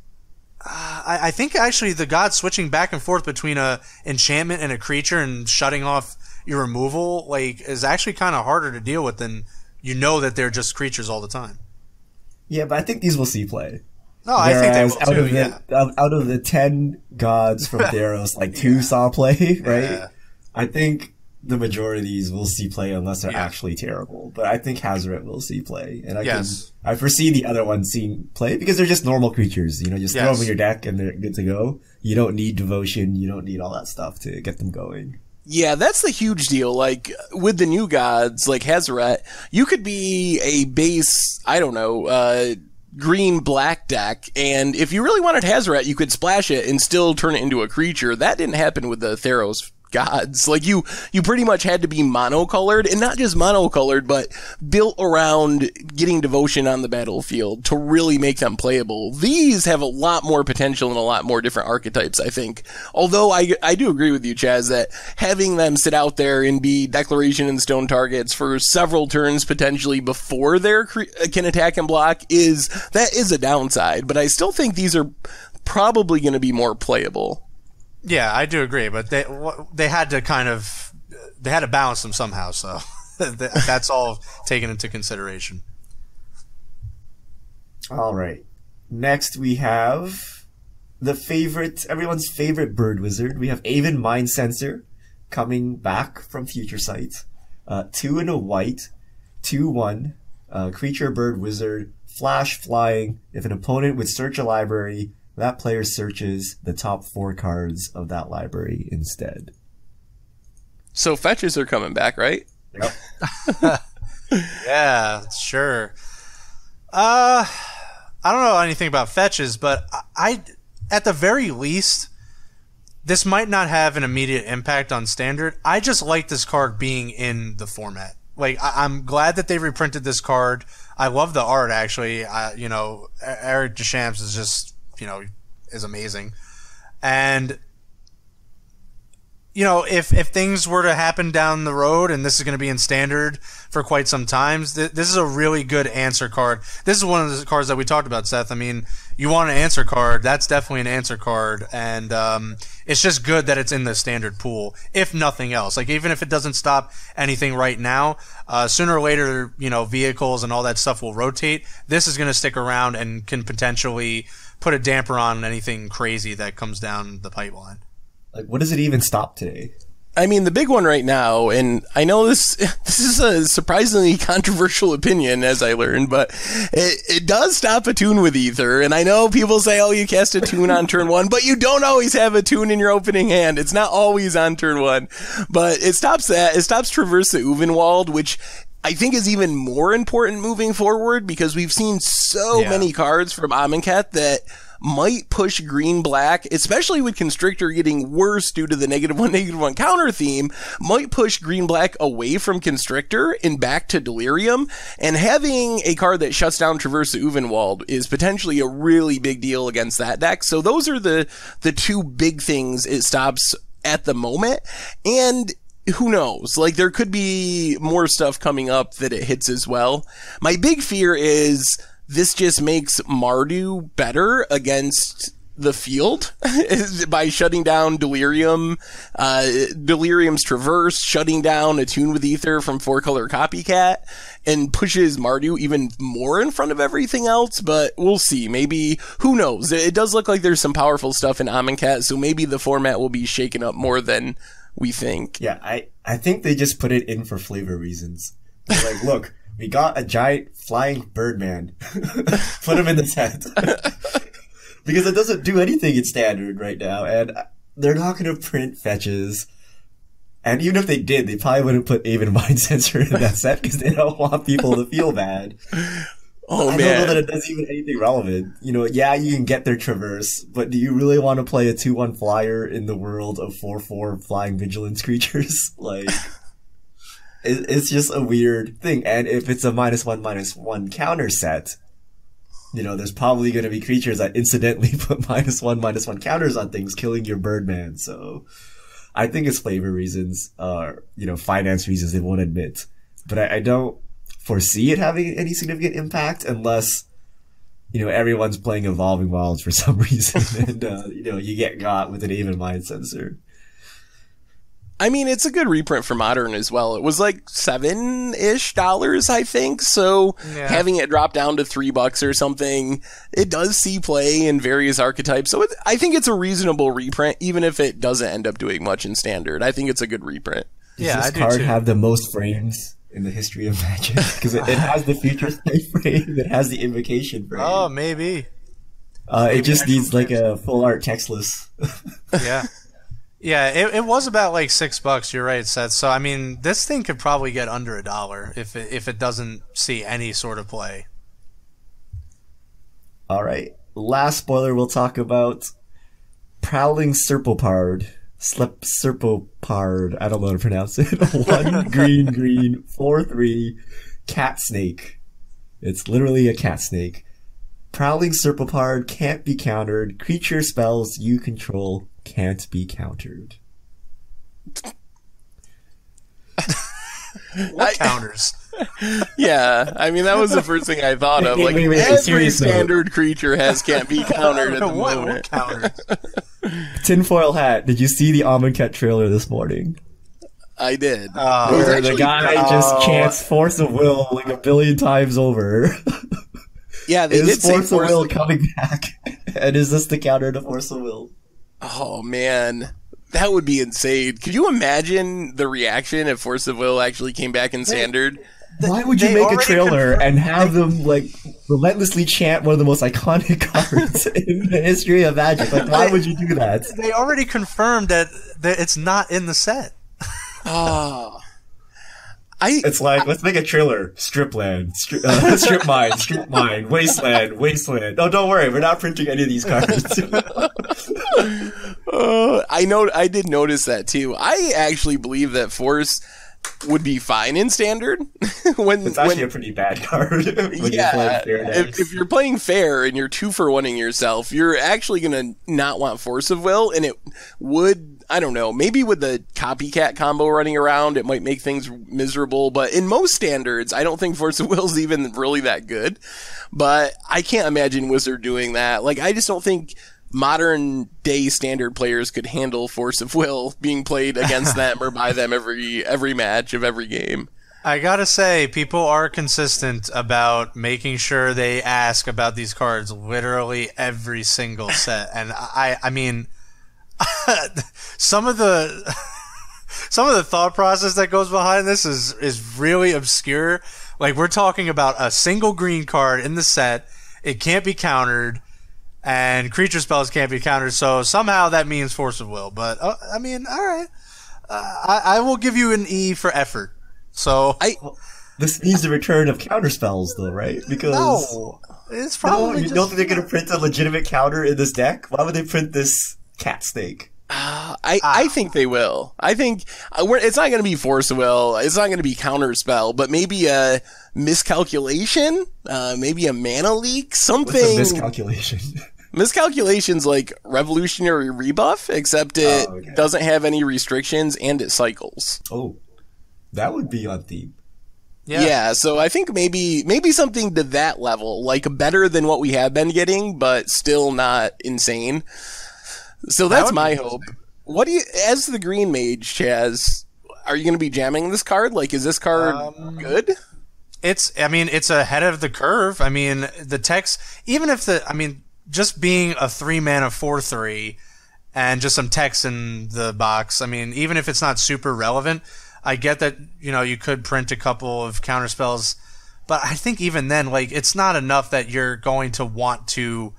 I think actually the gods switching back and forth between a enchantment and a creature and shutting off your removal like is actually kind of harder to deal with than you know that they're just creatures all the time. Yeah, but I think these will see play. No, I think they will too, out of the 10 gods from Theros, like 2 saw play, right? Yeah. I think the majority of these will see play unless they're actually terrible. But I think Hazoret will see play. And I foresee the other ones seeing play because they're just normal creatures. You know, just throw them in your deck and they're good to go. You don't need devotion. You don't need all that stuff to get them going. Yeah, that's the huge deal. Like, with the new gods, like Hazoret, you could be a base, I don't know, green-black deck, and if you really wanted Hazoret, you could splash it and still turn it into a creature. That didn't happen with the Theros gods. Like, you pretty much had to be monocolored, and not just monocolored, but built around getting devotion on the battlefield to really make them playable. These have a lot more potential and a lot more different archetypes, I think. Although I do agree with you, Chaz, that having them sit out there and be Declaration in Stone targets for several turns potentially before they can attack and block is a downside, but I still think these are probably going to be more playable. Yeah, I do agree, but they had to balance them somehow, so that's all taken into consideration. All right. Next we have everyone's favorite bird wizard. We have Aven Mind Sensor coming back from Future Sight. 2 and a white, 2/1, creature bird wizard, flash flying. If an opponent would search a library, that player searches the top 4 cards of that library instead. So fetches are coming back, right? Yep. Yeah, sure. I don't know anything about fetches, but I at the very least, this might not have an immediate impact on Standard. I just like this card being in the format. Like, I'm glad that they reprinted this card. I love the art, actually. Eric Deschamps is just, is amazing. And, if things were to happen down the road, and this is going to be in Standard for quite some time, this is a really good answer card. This is one of the cards that we talked about, Seth. I mean, you want an answer card, that's definitely an answer card, and it's just good that it's in the Standard pool, if nothing else. Like, even if it doesn't stop anything right now, sooner or later, vehicles and all that stuff will rotate. This is going to stick around and can potentially put a damper on anything crazy that comes down the pipeline. Like, what does it even stop today? I mean, the big one right now, and I know this is a surprisingly controversial opinion, as I learned, but it does stop a tune with Ether. And I know people say, oh, you cast a tune on turn 1, but you don't always have a tune in your opening hand. It's not always on turn 1. But it stops that. It stops Traverse the Uvenwald, which I think is even more important moving forward because we've seen so many cards from Amonkhet that might push green-black, especially with Constrictor getting worse due to the -1/-1 counter theme, might push green-black away from Constrictor and back to Delirium, and having a card that shuts down Traverse the Uvenwald is potentially a really big deal against that deck. So those are the 2 big things it stops at the moment, and who knows? Like, there could be more stuff coming up that it hits as well. My big fear is this just makes Mardu better against the field by shutting down Delirium, Delirium's Traverse, shutting down Attune with Ether from 4-color Copycat, and pushes Mardu even more in front of everything else, but we'll see. Maybe, who knows? It does look like there's some powerful stuff in Amonkhet, so maybe the format will be shaken up more than we think. Yeah, I think they just put it in for flavor reasons. They're like, look, we got a giant flying Birdman. Put him in the set. Because it doesn't do anything in standard right now, and they're not going to print fetches. And even if they did, they probably wouldn't put Aven Mind Sensor in that set because they don't want people to feel bad. Oh, I man. don't know that it does even anything relevant. You know, yeah, you can get their Traverse, but do you really want to play a 2-1 flyer in the world of 4/4 flying vigilance creatures? Like, it's just a weird thing. And if it's a -1/-1 counter set, you know, there's probably going to be creatures that incidentally put -1/-1 counters on things, killing your Birdman. So I think it's flavor reasons, you know, finance reasons they won't admit. But I don't foresee it having any significant impact unless, you know, everyone's playing Evolving Wilds for some reason and, you know, you get got with an Aven Mind Sensor. I mean, it's a good reprint for Modern as well. It was like $7-ish, I think. So having it drop down to $3 or something, it does see play in various archetypes. So I think it's a reasonable reprint, even if it doesn't end up doing much in Standard. I think it's a good reprint. Does this card have the most frames in the history of Magic? Because it has the Future State frame, it has the Invocation frame. Oh, maybe. It just needs like a full art textless. Yeah. Yeah, it was about like $6. You're right, Seth. So I mean, this thing could probably get under $1 if it doesn't see any sort of play. All right, last spoiler we'll talk about: Prowling Serpopard, Serpopard. I don't know how to pronounce it. 1 green 4/3 cat snake. It's literally a cat snake. Prowling Serpopard can't be countered. Creature spells you control can't be countered. What counters? Yeah, I mean, that was the first thing I thought of. Like, every standard creature has can't be countered at the moment. What counters? Tinfoil hat, did you see the Amonkhet trailer this morning? I did. Where the guy just chants Force of Will like a billion times over. Yeah, they did say Force of Will coming back. And is this the counter to Force of Will? Oh, man. That would be insane. Could you imagine the reaction if Force of Will actually came back in Standard? Why would you make a trailer and have them, like, relentlessly chant one of the most iconic cards in the history of Magic? Like, why would you do that? They already confirmed that it's not in the set. Oh. It's like, let's make a trailer. Stripland, Strip Mine, Wasteland. No, don't worry, we're not printing any of these cards. I did notice that too. I actually believe that Force would be fine in Standard. It's actually a pretty bad card. If you're playing fair and you're 2-for-1ing yourself, you're actually gonna not want Force of Will, and it would, I don't know, maybe with the Copycat combo running around, it might make things miserable, but in most Standards, I don't think Force of Will is even really that good. But I can't imagine Wizard doing that. Like, I just don't think modern day Standard players could handle Force of Will being played against them or by them every match of every game. I gotta say, people are consistent about making sure they ask about these cards literally every single set, and I mean, some of the thought process that goes behind this is really obscure. Like, we're talking about a single green card in the set, it can't be countered, and creature spells can't be countered, so somehow that means Force of Will. But, I mean, alright. I will give you an E for effort. So this means the return of counter spells, though, right? Because no, it's probably you don't think they're going to print a legitimate counter in this deck? Why would they print this cat snake? I think they will. I think it's not going to be Force of Will. It's not going to be counter spell, but maybe a miscalculation, maybe a mana leak, something. What's a miscalculation? Miscalculation's like Revolutionary Rebuff, except it doesn't have any restrictions and it cycles. Oh, that would be on theme. Yeah, so I think maybe something to that level, like better than what we have been getting, but still not insane. So that's my hope. What do you, as the green mage, Chaz, are you going to be jamming this card? Like, is this card good? It's ahead of the curve. I mean, the text, even if just being a 3-mana 4/3 and just some text in the box, I mean, even if it's not super relevant, I get that, you could print a couple of counterspells, but I think even then, like, it's not enough that you're going to want to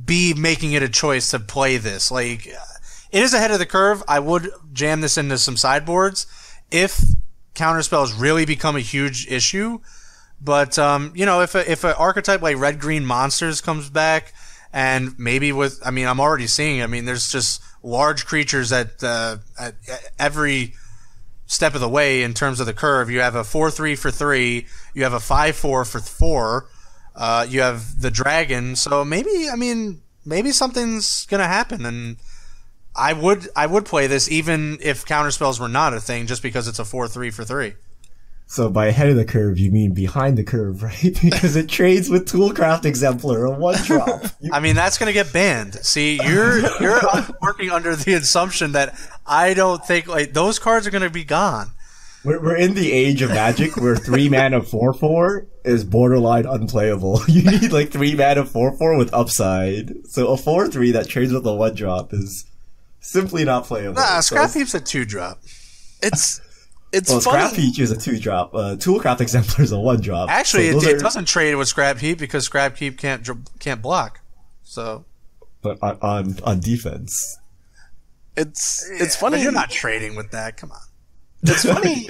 be making it a choice to play this. Like, it is ahead of the curve. I would jam this into some sideboards if counterspells really become a huge issue. But, if an archetype like red-green monsters comes back, and maybe I'm already seeing, there's just large creatures at every step of the way in terms of the curve. You have a 4/3 for 3, you have a 5/4 for 4, you have the dragon. So maybe something's gonna happen, and I would play this even if counterspells were not a thing, just because it's a 4/3 for 3. So by ahead of the curve, you mean behind the curve, right? Because it trades with Toolcraft Exemplar, a 1-drop. That's going to get banned. See, you're working under the assumption that I don't think those cards are going to be gone. We're in the age of Magic where 3-mana 4/4 is borderline unplayable. You need 3-mana 4/4 with upside. So a 4/3 that trades with a 1-drop is simply not playable. Nah, Scrap Heap's a 2-drop. It's funny. Scrap Heap is a 2-drop. Toolcraft Exemplar is a 1-drop. Actually, it doesn't trade with Scrap Heap because Scrap Heap can't block. So, but on defense, it's funny. But you're not trading with that. Come on. It's funny.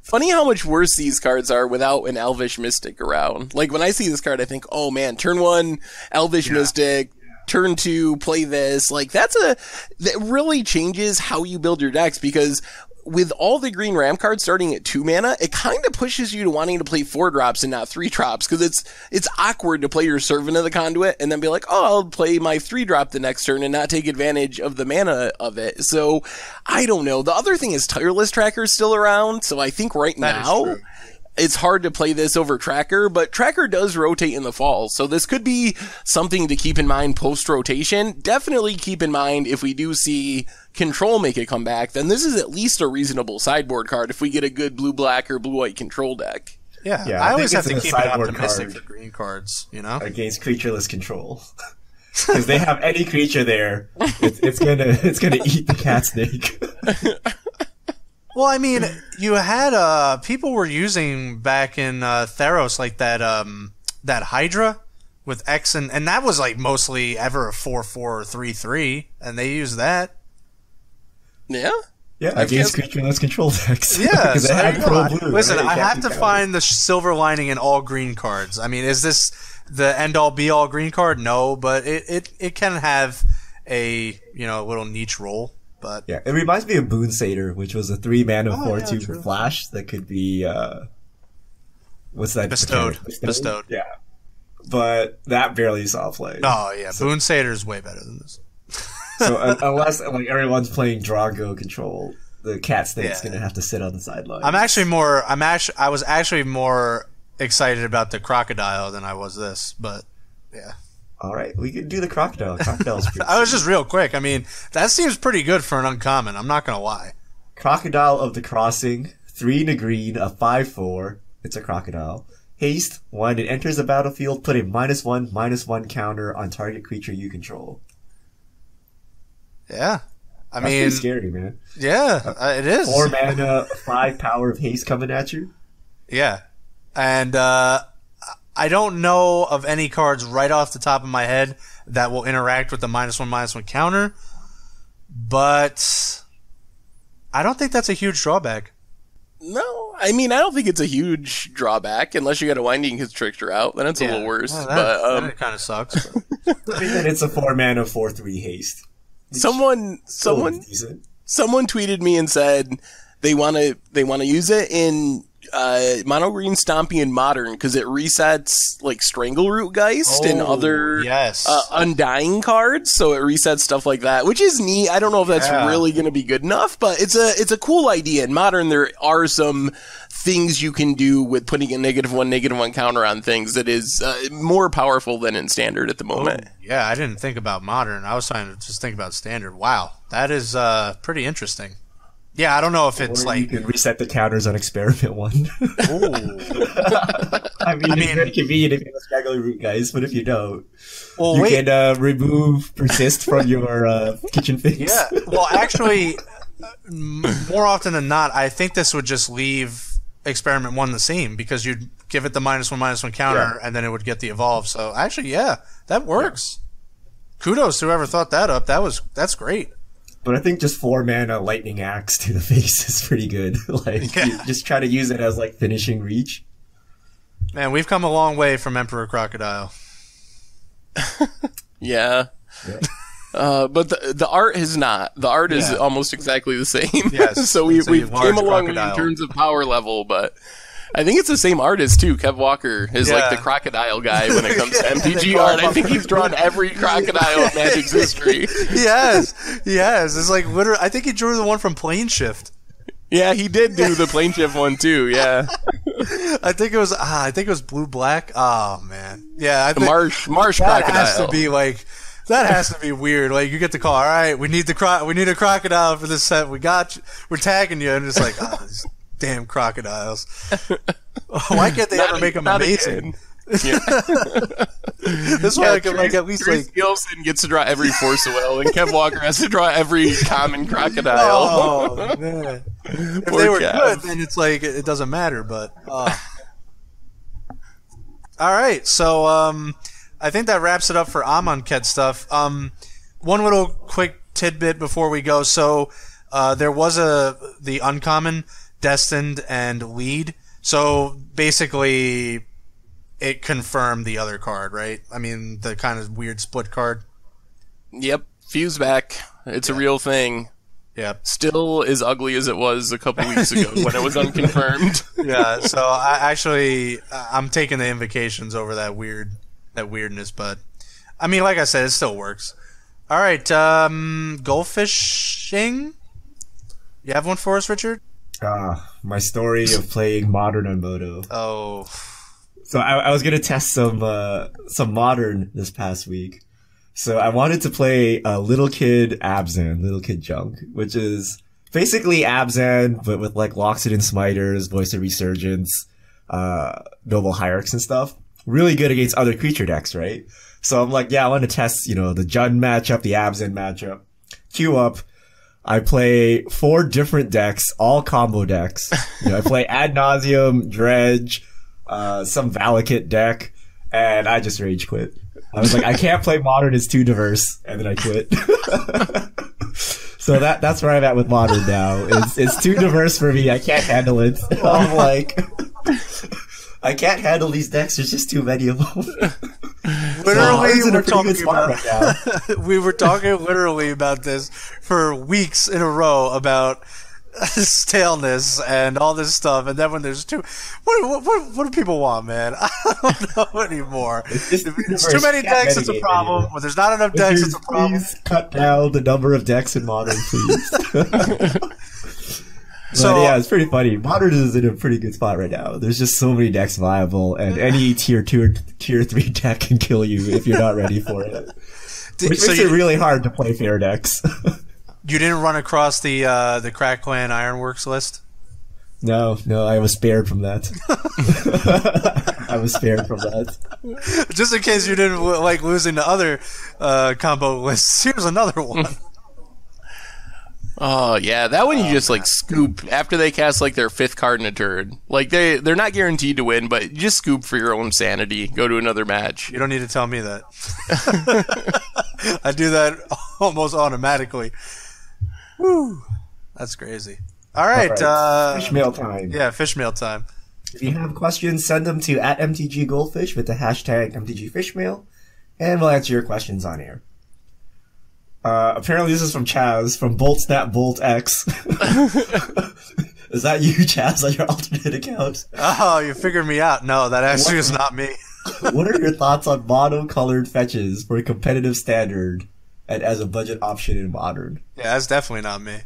Funny how much worse these cards are without an Elvish Mystic around. Like, when I see this card, I think, oh man, turn 1, Elvish Mystic. Turn 2, play this. Like, that really changes how you build your decks, because with all the green Ram cards starting at 2 mana, it kind of pushes you to wanting to play 4-drops and not 3-drops, because it's awkward to play your Servant of the Conduit and then be like, oh, I'll play my 3-drop the next turn and not take advantage of the mana of it. So, I don't know. The other thing is Tireless Tracker is still around, so I think right now it's hard to play this over Tracker, but Tracker does rotate in the fall, so this could be something to keep in mind post-rotation. Definitely keep in mind if we do see Control make a comeback, then this is at least a reasonable sideboard card if we get a good blue-black or blue-white Control deck. Yeah, I always have to keep it optimistic for green cards, against creatureless Control. Because they have any creature there, it's gonna eat the cat snake. Well, you had people were using back in Theros that Hydra with X, and that was mostly ever a 4/4 or 3/3, and they used that. Yeah. Yeah, against creatureless Control decks. Yeah, because they had Pro Blue. Listen, right? I have to find the silver lining in all green cards. Is this the end all be all green card? No, but it can have a little niche role. But yeah, it reminds me of Boon Satyr, which was a 3-mana 4/2 flash that could be what's that? Bestowed. Yeah, but that barely saw play. Oh yeah, so, Boon Satyr is way better than this. So unless everyone's playing Drago Control, the cat snake's gonna have to sit on the sidelines. I was actually more excited about the Crocodile than I was this, but yeah. All right, we could do the Crocodile. Crocodile's pretty I was just real quick. That seems pretty good for an uncommon. I'm not going to lie. Crocodile of the Crossing, 3 and a green, a 5/4. It's a crocodile. Haste, 1. It enters the battlefield. Put a -1/-1 counter on target creature you control. Yeah. That's pretty scary, man. Yeah, it is. 4 mana, 5 power of haste coming at you. Yeah. And, I don't know of any cards right off the top of my head that will interact with the -1/-1 counter, but I don't think that's a huge drawback. No, I don't think it's a huge drawback unless you got a Winding Constrictor out. Then it's a little worse. Well, that kind of sucks. It's a 4 mana 4/3 haste. Someone tweeted me and said they want to use it in mono green Stompy in Modern because it resets like Strangleroot Geist and other Undying cards, so it resets stuff like that, which is neat. I don't know if that's really going to be good enough, but it's a cool idea. In Modern, there are some things you can do with putting a -1/-1 counter on things that is more powerful than in Standard at the moment. Oh, yeah, I didn't think about Modern. I was trying to just think about Standard. Wow, that is pretty interesting. Yeah, I don't know if it's like... you can reset the counters on Experiment 1. I mean, it's very convenient if you have Straggly Root Guys, but if you don't, you can remove Persist from your kitchen fix. Yeah, well, actually, more often than not, I think this would just leave Experiment 1 the same, because you'd give it the -1/-1 counter, and then it would get the Evolve. So, actually, yeah, that works. Kudos to whoever thought that up. That's great. But I think just 4 mana Lightning Axe to the face is pretty good. You just try to use it as like finishing reach. Man, we've come a long way from Emperor Crocodile. Yeah. But the art has not. The art is almost exactly the same. Yes. So we've came a long way in terms of power level, but I think it's the same artist too. Kev Walker is like the crocodile guy when it comes to MTG art. I think he's drawn every crocodile in Magic's history. Yes. It's like literally. I think he drew the one from Plane Shift. Yeah, he did do the Plane Shift one too. Yeah. I think it was blue black. Oh man. Yeah. I think Marsh that crocodile has to be like. That has to be weird. Like, you get the call, all right, we need a crocodile for this set. We got you. We're tagging you, and it's like, these damn crocodiles. Why can't they ever make them amazing? Yeah. This way I can make at least Trace Gilson gets to draw every Force of Will, and Kev Walker has to draw every common crocodile. Oh man! If they were good, then it's like it doesn't matter. But all right, so I think that wraps it up for Amonkhet stuff. One little quick tidbit before we go. So there was the uncommon, Destined, and Lead. So basically, it confirmed the other card, right? I mean, the kind of weird split card. Yep, Fuse back. It's a real thing. Yeah. Still as ugly as it was a couple weeks ago when it was unconfirmed. Yeah. So I'm taking the Invocations over that weirdness, but I mean, like I said, it still works. All right, Goldfishing. You have one for us, Richard? My story of playing Modern on Moto. Oh. So I was gonna test some Modern this past week. So I wanted to play Little Kid Abzan, Little Kid Junk, which is basically Abzan, but with like Loxodon and Smiters, Voice of Resurgence, Noble Hierarchs and stuff. Really good against other creature decks, right? So I'm like, I want to test, the Jund matchup, the Abzan matchup. Queue up. I play 4 different decks, all combo decks. I play Ad Nauseam, Dredge, some Valakut deck, and I just rage quit. I was like, I can't play Modern, it's too diverse, and then I quit. So that's where I'm at with Modern now. It's too diverse for me. I can't handle it. I'm like, I can't handle these decks. There's just too many of them. Literally, we were talking literally about this for weeks in a row about staleness and all this stuff, and then when there's what do people want, man? I don't know anymore. It's too many decks, it's a problem. When there's not enough decks, it's a problem. Please cut down the number of decks in Modern, please. So yeah, it's pretty funny. Modern is in a pretty good spot right now. There's just so many decks viable, and any tier 2 or tier 3 deck can kill you if you're not ready for it. Which makes it really hard to play fair decks. You didn't run across the Crack Clan Ironworks list? No, I was spared from that. I was spared from that. Just in case you didn't like losing to other combo lists, here's another one. Oh yeah, that one you just like scoop after they cast like their 5th card in a turn. Like they're not guaranteed to win, but just scoop for your own sanity. Go to another match. You don't need to tell me that. I do that almost automatically. Woo, that's crazy. All right. Fish mail time. Yeah, fish mail time. If you have questions, send them to @MTGGoldfish with the hashtag MTGFishmail, and we'll answer your questions on air. Apparently this is from Chaz, from Bolt Snap Bolt X. Is that you, Chaz, on your alternate account? Oh, you figured me out. No, that actually is not me. What are your thoughts on mono-colored fetches for a competitive standard and as a budget option in Modern? Yeah, that's definitely not me.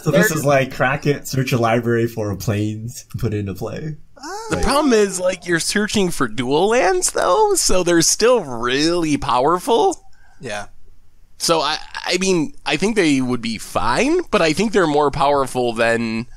So this is like crack it, search a library for planes, put it into play. The problem is, like, you're searching for dual lands, though, so they're still really powerful. Yeah. So, I mean, I think they would be fine, but I think they're more powerful than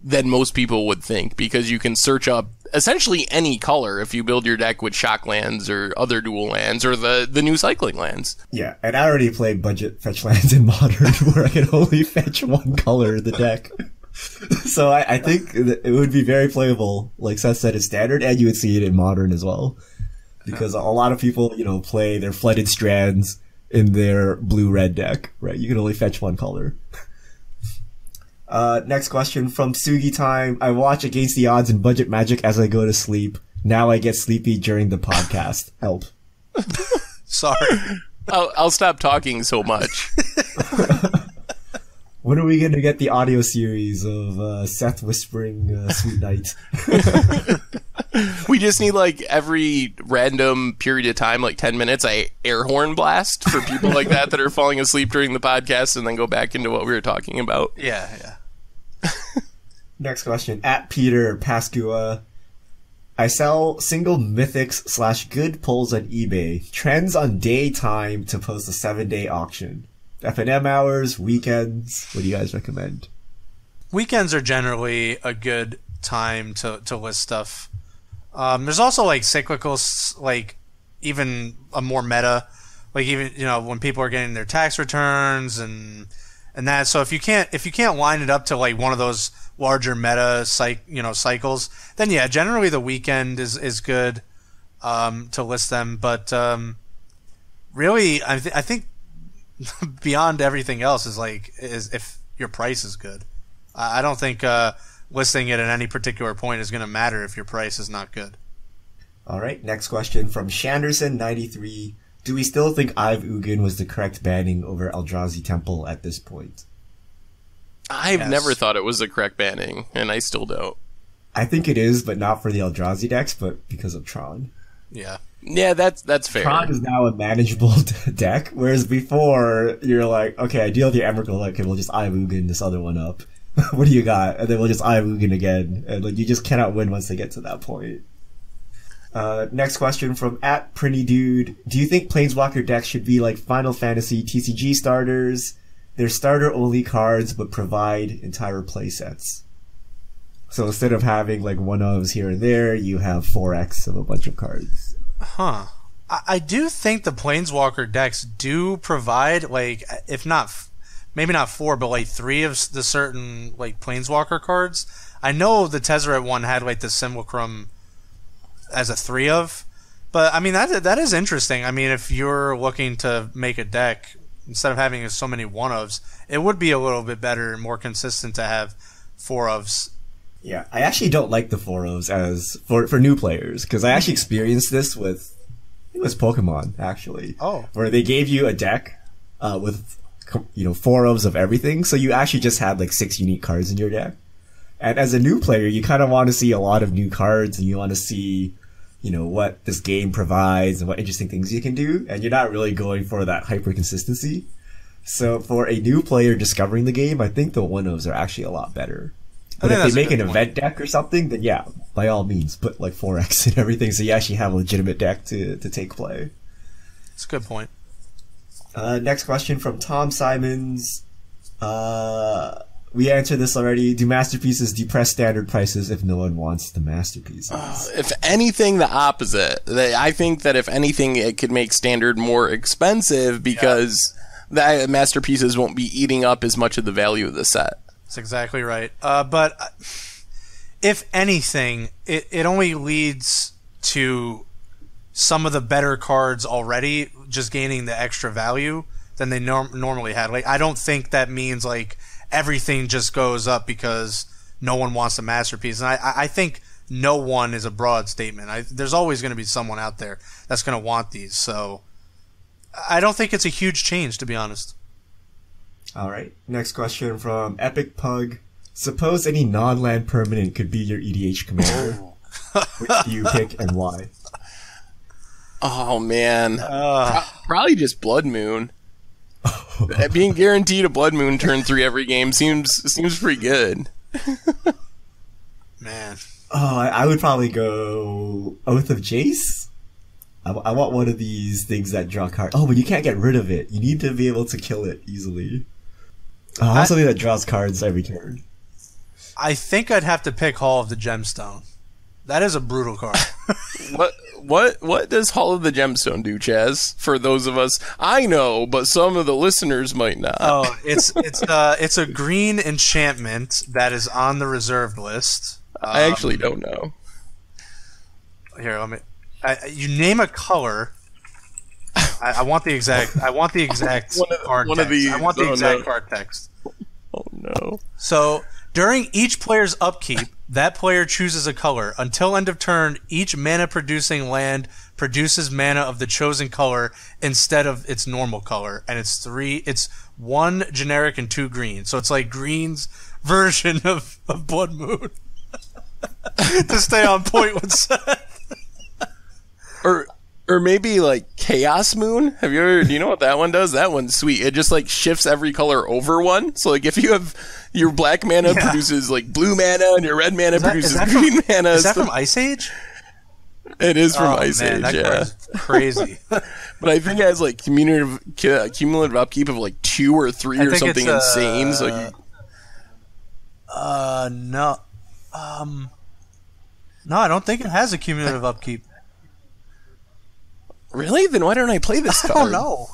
most people would think, because you can search up essentially any color if you build your deck with shock lands or other dual lands or the new cycling lands. Yeah, and I already play budget fetch lands in Modern where I can only fetch one color in the deck. So I think it would be very playable, like Seth said, in Standard, and you would see it in Modern as well. Because a lot of people, play their Flooded Strands in their blue-red deck, right? You can only fetch one color. Next question from Sugi Time. I watch Against the Odds in Budget Magic as I go to sleep. Now I get sleepy during the podcast. Help. Sorry. I'll stop talking so much. When are we going to get the audio series of Seth whispering Sweet Night? We just need, like, every random period of time, like 10 minutes, I air horn blast for people like that are falling asleep during the podcast and then go back into what we were talking about. Yeah. Next question. At Peter Pascua. I sell single mythics / good pulls on eBay. Trends on daytime to post a 7-day auction. F&M hours, weekends. What do you guys recommend? Weekends are generally a good time to list stuff. There's also like cyclicals, like even a more meta, like even when people are getting their tax returns and that. So if you can't line it up to like one of those larger meta cycles, then yeah, generally the weekend is good to list them. But really, I think beyond everything else is if your price is good. I don't think listing it at any particular point is going to matter if your price is not good. All right, next question from Shanderson93. Do we still think Ive Ugin was the correct banning over Eldrazi Temple at this point? I've never thought it was the correct banning, and I still don't. I think it is, but not for the Eldrazi decks, but because of Tron. Yeah. Yeah, that's fair. Tron is now a manageable deck, whereas before, you're like, okay, I deal with your Emrakul, okay, we'll just Ive Ugin this other one up. What do you got? And then we'll just Ive Ugin again. And like you just cannot win once they get to that point. Next question from @PrinnyDude. Do you think Planeswalker decks should be like Final Fantasy TCG starters? They're starter-only cards, but provide entire playsets. So instead of having like one-ofs here and there, you have 4x of a bunch of cards. Huh. I do think the Planeswalker decks do provide, like, if not, maybe not 4, but like 3 of the certain like Planeswalker cards. I know the Tezzeret one had like the Simulacrum as a 3 of, but I mean that is interesting. I mean, if you're looking to make a deck instead of having so many 1-ofs, it would be a little bit better and more consistent to have 4-ofs. Yeah, I actually don't like the 4-ofs as for new players, because I actually experienced this with, it was Pokemon actually. Oh. Where they gave you a deck with 4-ofs of everything, so you actually just had like 6 unique cards in your deck. And as a new player, you kind of want to see a lot of new cards, and you want to see, what this game provides and what interesting things you can do, and you're not really going for that hyper consistency. So for a new player discovering the game, I think the 1-ofs are actually a lot better. But if they make an event deck or something, then yeah, by all means, put like 4x and everything, so you actually have a legitimate deck to take play. That's a good point. Next question from Tom Simons. We answered this already. Do masterpieces depress standard prices if no one wants the masterpieces? If anything, the opposite. I think that if anything, it could make standard more expensive because the masterpieces won't be eating up as much of the value of the set. That's exactly right. But if anything, it only leads to some of the better cards already just gaining the extra value than they normally had. Like, I don't think that means like everything just goes up because no one wants a masterpiece. And I think no one is a broad statement. There's always going to be someone out there that's going to want these. So I don't think it's a huge change, to be honest. All right. Next question from Epic Pug. Suppose any non-land permanent could be your EDH commander. Which do you pick and why? Oh man, probably just Blood Moon. Being guaranteed a Blood Moon turn 3 every game seems pretty good. Man. Oh, I would probably go Oath of Jace. I want one of these things that draw cards. Oh, but you can't get rid of it. You need to be able to kill it easily. I want something that draws cards every turn. I think I'd have to pick Hall of the Gemstone. That is a brutal card. What does Hall of the Gemstone do, Chaz? For those of us, I know, but some of the listeners might not. Oh, it's a green enchantment that is on the reserved list. I actually don't know. Here, let me. You name a color. I want the exact. card text. I want the exact card text. Oh no! So during each player's upkeep, that player chooses a color. Until end of turn, each mana-producing land produces mana of the chosen color instead of its normal color, and it's 1 generic and 2 green. So it's like green's version of Blood Moon. To stay on point with Seth. Or maybe like Chaos Moon. Do you know what that one does? That one's sweet. It just like shifts every color over one. So like if you have your black mana produces like blue mana and your red mana produces green mana. Is that from Ice Age? It is from Ice Age, that card's crazy. But I think it has like cumulative upkeep of like 2 or 3 or something insane. So no. No, I don't think it has a cumulative upkeep. Really? Then why don't I play this card? I don't know.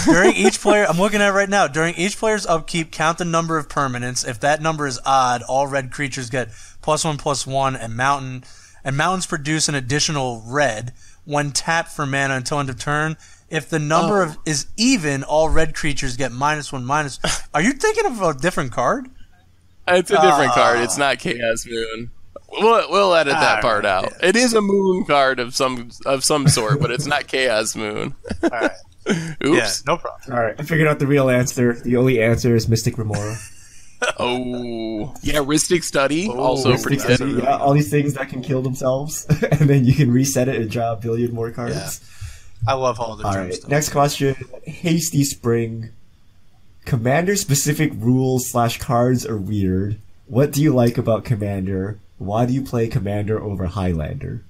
During each player, I'm looking at it right now. During each player's upkeep, count the number of permanents. If that number is odd, all red creatures get +1/+1, and mountains produce an additional red when tapped for mana until end of turn. If the number is even, all red creatures get -1/-. Are you thinking of a different card? It's a different card. It's not Chaos Moon. We'll edit that part out. Yeah. It is a moon card of some sort, but it's not Chaos Moon. All right. Oops. Yeah, no problem. All right, I figured out the real answer. The only answer is Mystic Remora. Oh, yeah, Rhystic Study. Also pretty good. Yeah, all these things that can kill themselves, and then you can reset it and draw a billion more cards. Yeah. I love all the All right, next question. Hasty Spring. Commander-specific rules / cards are weird. What do you like about Commander? Why do you play Commander over Highlander?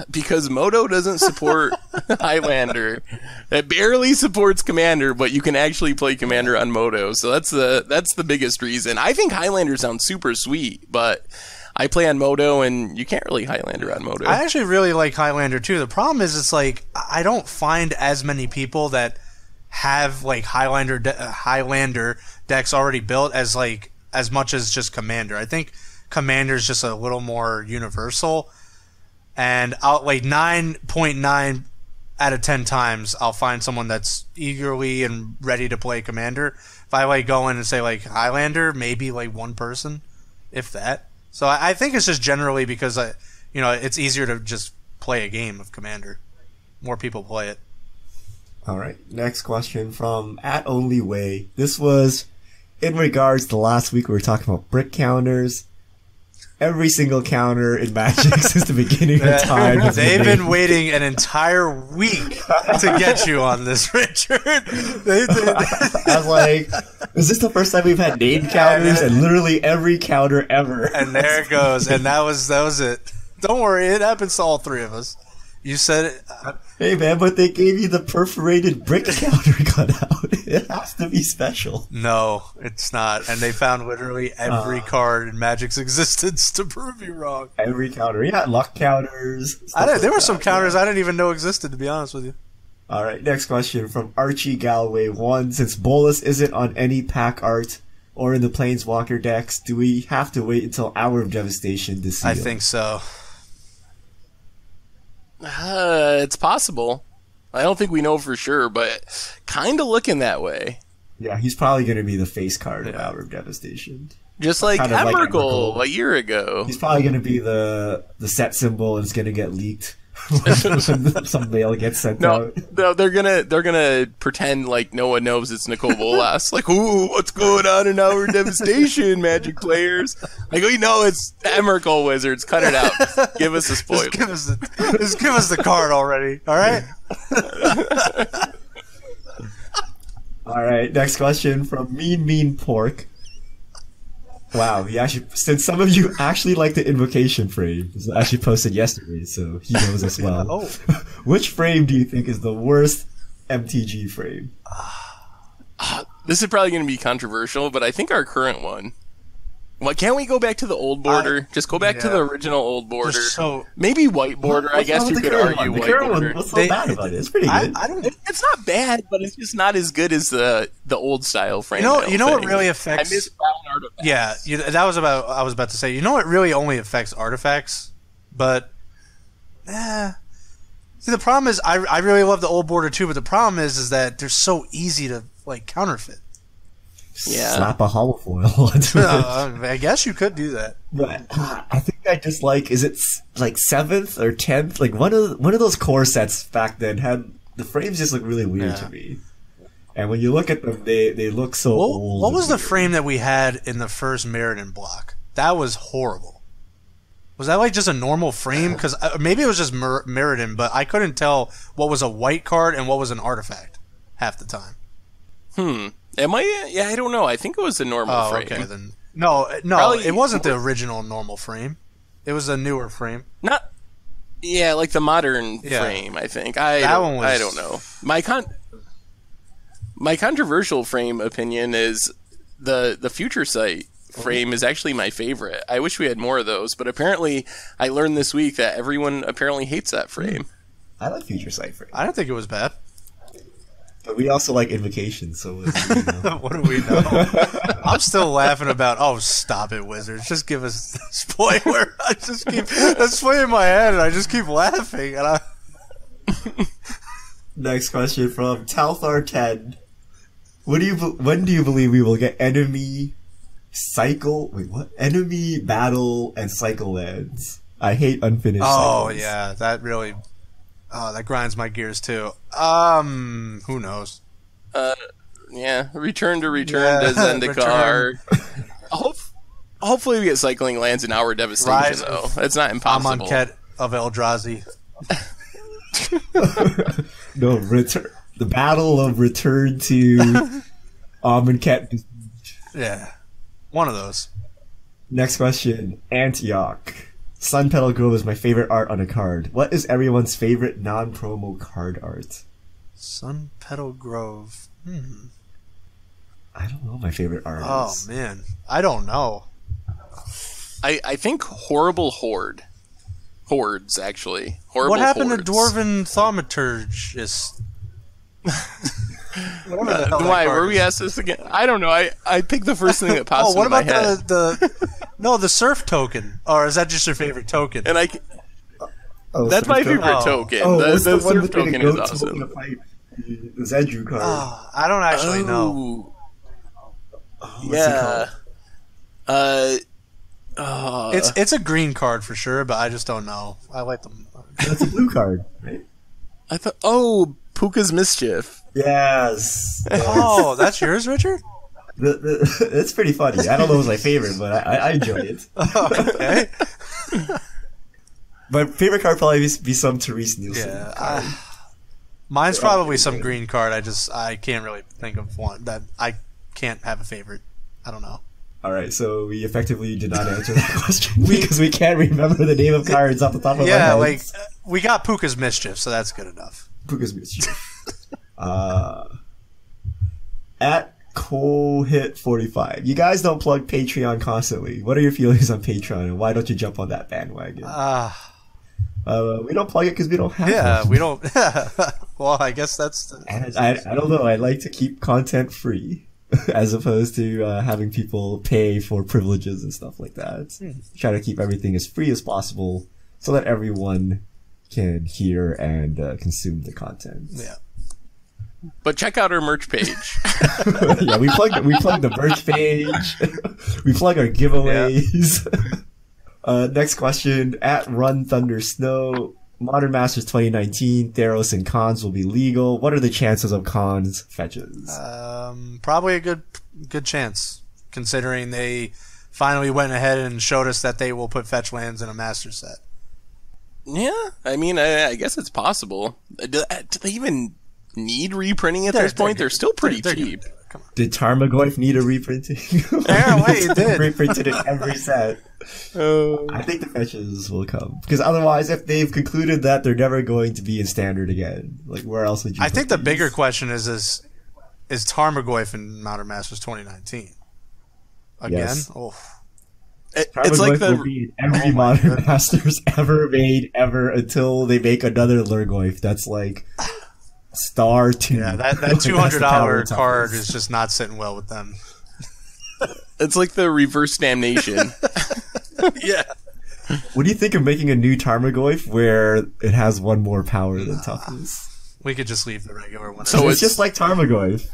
Because Moto doesn't support Highlander. It barely supports Commander, but you can actually play Commander on Moto. So that's the biggest reason. I think Highlander sounds super sweet, but I play on Moto, and you can't really Highlander on Moto. I actually really like Highlander too. The problem is, it's like I don't find as many people that have like Highlander decks already built as much as just Commander. I think Commander is just a little more universal, and I'll like 9.9 out of 10 times I'll find someone that's eagerly and ready to play Commander. If I like go in and say like Highlander, maybe like one person, if that. So I think it's just generally because it's easier to just play a game of Commander. More people play it. All right, next question from @OnlyWay. This was in regards to last week we were talking about brick counters. Every single counter in Magic since the beginning of time. They've been waiting an entire week to get you on this, Richard. I was like, is this the first time we've had named counters? And literally every counter ever. And there it goes. And that was it. Don't worry, it happens to all three of us. You said it. Hey man, but they gave you the perforated brick counter cutout. It has to be special. No, it's not. And they found literally every card in Magic's existence to prove you wrong. Every counter. Yeah, luck counters. There were some counters I didn't even know existed, to be honest with you. Alright, next question from Archie Galway 1. Since Bolas isn't on any pack art or in the Planeswalker decks, do we have to wait until Hour of Devastation to see I think so. It's possible. I don't think we know for sure, but kind of looking that way. Yeah, he's probably going to be the face card of Hour of Devastation. Just like Emrakul a year ago. He's probably going to be the set symbol and it's going to get leaked Some mail gets sent No, out. no, they're gonna pretend like no one knows it's Nicole Bolas. Like, ooh, what's going on in our devastation, Magic players? Like, we know it's the Emrakul Wizards. Cut it out. Give us a spoiler. Just give us the card already. All right. All right, next question from Mean Pork. Wow, since some of you actually like the Invocation frame, it was actually posted yesterday, so he knows as well. Oh. Which frame do you think is the worst MTG frame? This is probably going to be controversial, but I think our current one. Well, can't we go back to the old border? Just go back to the original old border. Maybe white border. I guess you could argue white border. What's so bad about it? It's pretty good. It's not bad, but it's just not as good as the old style frame. You know what really affects? I miss brown artifacts. Yeah, I was about to say. You know what really only affects artifacts, but see, the problem is I really love the old border too, but the problem is that they're so easy to like counterfeit. Yeah, slap a holofoil onto it. I guess you could do that. But I think I just like, is it like 7th or 10th? Like one of those core sets back then had the frames just look really weird to me. And when you look at them, they look so old. What was the frame that we had in the first Meriden block? That was horrible. Was that like just a normal frame? Because maybe it was just Meriden, but I couldn't tell what was a white card and what was an artifact half the time. Am I? Yeah, I don't know. I think it was a normal frame. Okay, then. No, Probably, it wasn't the original normal frame. It was a newer frame. Yeah, like the modern frame, I think. I don't know. My controversial frame opinion is the Future Sight frame is actually my favorite. I wish we had more of those, but apparently I learned this week that everyone apparently hates that frame. I like Future Sight frame. I don't think it was bad. But we also like Invocation, so what do we know? What do we know? I'm still laughing about, stop it, Wizards. Just give us the spoiler. That's playing in my head, and I just keep laughing. And Next question from Talthar10. When do you believe we will get enemy battle and cycle lands? I hate unfinished cycles. Yeah, that really... that grinds my gears too. Who knows? Return to Zendikar. Hopefully we get cycling lands in our devastation, though. It's not impossible. Amonkhet of Eldrazi. No, the battle of return to Amonkhet. Yeah, one of those. Next question, Antioch. Sun Petal Grove is my favorite art on a card. What is everyone's favorite non-promo card art? Sun Petal Grove. I don't know my favorite art. Oh man, I don't know. I think Horrible Hordes, actually. What happened to Dwarven Thaumaturgist? Why were we asked this again? I don't know. I picked the first thing that popped into my head. the surf token, or is that just your favorite token? And that's my favorite token. The surf token is awesome. The Zedru card. I don't actually know. Yeah. It's a green card for sure, but I just don't know. I like them. That's a blue card, right? I thought. Puka's Mischief. Yes. Oh, that's yours, Richard? It's pretty funny. I don't know if it was my favorite, but I enjoyed it. Okay. My favorite card probably be some Therese Nielsen. Yeah, mine's probably some green card. I can't really think of one that I can't have a favorite. I don't know. All right, so we effectively did not answer that question because we can't remember the name of cards off the top of our heads. Yeah, like we got Puka's Mischief, so that's good enough. Puka's Mischief. At ColeHit45. You guys don't plug Patreon constantly. What are your feelings on Patreon, and why don't you jump on that bandwagon? We don't plug it because we don't have one. We don't. Well, I guess that's... I don't know. I like to keep content free as opposed to having people pay for privileges and stuff like that. Try to keep everything as free as possible so that everyone can hear and consume the content. Yeah. But check out our merch page. Yeah, we plug the merch page. We plug our giveaways. Next question, at Run Thunder Snow. Modern Masters 2019, Theros and Khans will be legal. What are the chances of Khans fetches? Probably a good chance, considering they finally went ahead and showed us that they will put fetch lands in a master set. Yeah, I mean, I guess it's possible. Do they even need reprinting at this point? They're still pretty cheap. Come on. Did Tarmogoyf need a reprinting? Apparently it did. Reprinted in every set. I think the fetches will come. Because otherwise, if they've concluded that they're never going to be in standard again, like where else would you I think the these? bigger question is Tarmogoyf in Modern Masters 2019? Again? Yes. Oh. It's like Tarmogoyf will be in every Modern Masters ever made, ever, until they make another Lurgoyf that's like star 2. Yeah, that $200 card is just not sitting well with them. It's like the reverse damnation. Yeah. What do you think of making a new Tarmogoyf where it has one more power than toughness? We could just leave the regular one. So it's just like Tarmogoyf.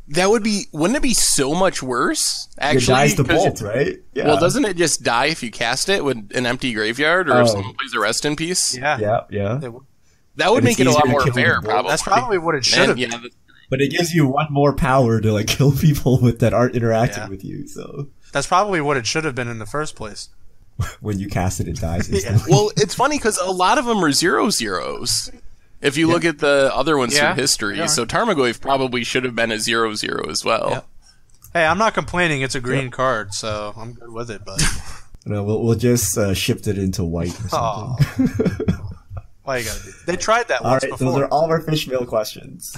That would be, wouldn't it be so much worse? Actually, It dies to bolt, right? Yeah. Well, doesn't it just die if you cast it with an empty graveyard, or if someone plays a rest in peace? Yeah. Yeah. That would And make it's it a lot easier to more kill fair, with bolt. probably. That's probably what it should have And, been. yeah, But it gives you one more power to like kill people with that aren't interacting Yeah. with you. So That's probably what it should have been in the first place. when you cast it, it dies instantly. well, it's funny because a lot of them are 0/0s. If you look at the other ones Yeah, through history, they are. so Tarmogoyf probably should have been a 0/0 as well. Yep. Hey, I'm not complaining. It's a green card, so I'm good with it. But No, we'll just shift it into white or something. why you gotta do? They tried that All once right, before. those are all of our fish mail questions.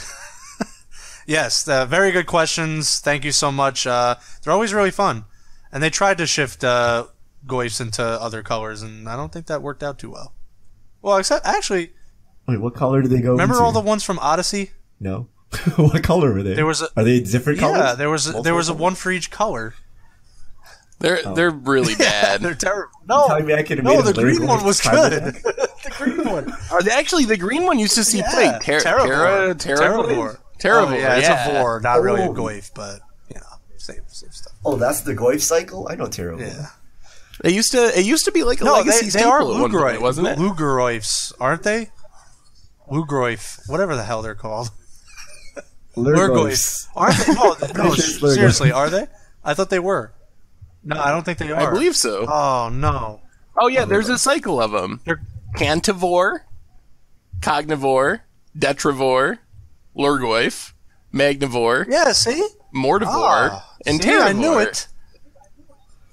Yes, very good questions. Thank you so much. They're always really fun, and they tried to shift Goyfs into other colors, and I don't think that worked out too well. Well, except actually, Wait, what color did they go remember into? all the ones from Odyssey? No. What color were they? There was a Are they different colors? yeah. There was a Multiple one for each color. They're really bad. They're terrible. No, telling me I could have no, made the a green Lurgoyf one was tribal good. deck? The green one. Are they actually the green one used to see play? Terravore. Terravore. Oh, yeah, it's yeah. a vor, not really a Oh. Goyf, but you know, same stuff. Oh, that's the Goyf cycle? I know terrible. Yeah. It used to be like a No, legacy they are staple at one point, Lugroif, wasn't it? Lugroifs, aren't they? Lugroif, whatever the hell they're called. Lurgoyfs. Aren't they? Oh, no, It's Lurgoyf. seriously, are they? I thought they were. No, I don't think they are. I believe so. Oh, no. Oh yeah, there's a cycle of them. They're- Cantivore, Cognivore, Detravore, Lurgoyf, Magnivore, Yeah, see? Mortivore, and see, Terravore. I knew it.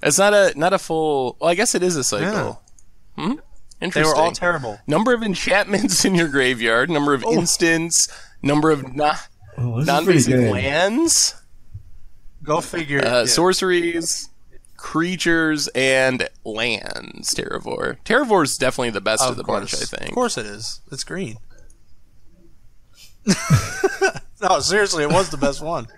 It's not a full. Well, I guess it is a cycle. They Interesting. were all terrible. Number of enchantments in your graveyard, number of instants, number of Oh, this is pretty non-basic good. lands, Go figure. Yeah. sorceries, creatures, and lands. Terravore is definitely the best of the bunch, I think. Of course it is. It's green. No, seriously, it was the best one.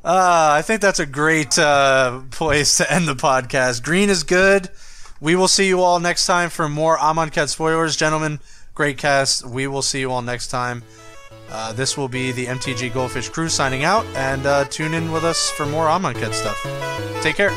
I think that's a great place to end the podcast. Green is good. We will see you all next time for more Amonkhet spoilers. Gentlemen, great cast. We will see you all next time. This will be the MTG Goldfish crew signing out, and tune in with us for more Amonkhet stuff. Take care.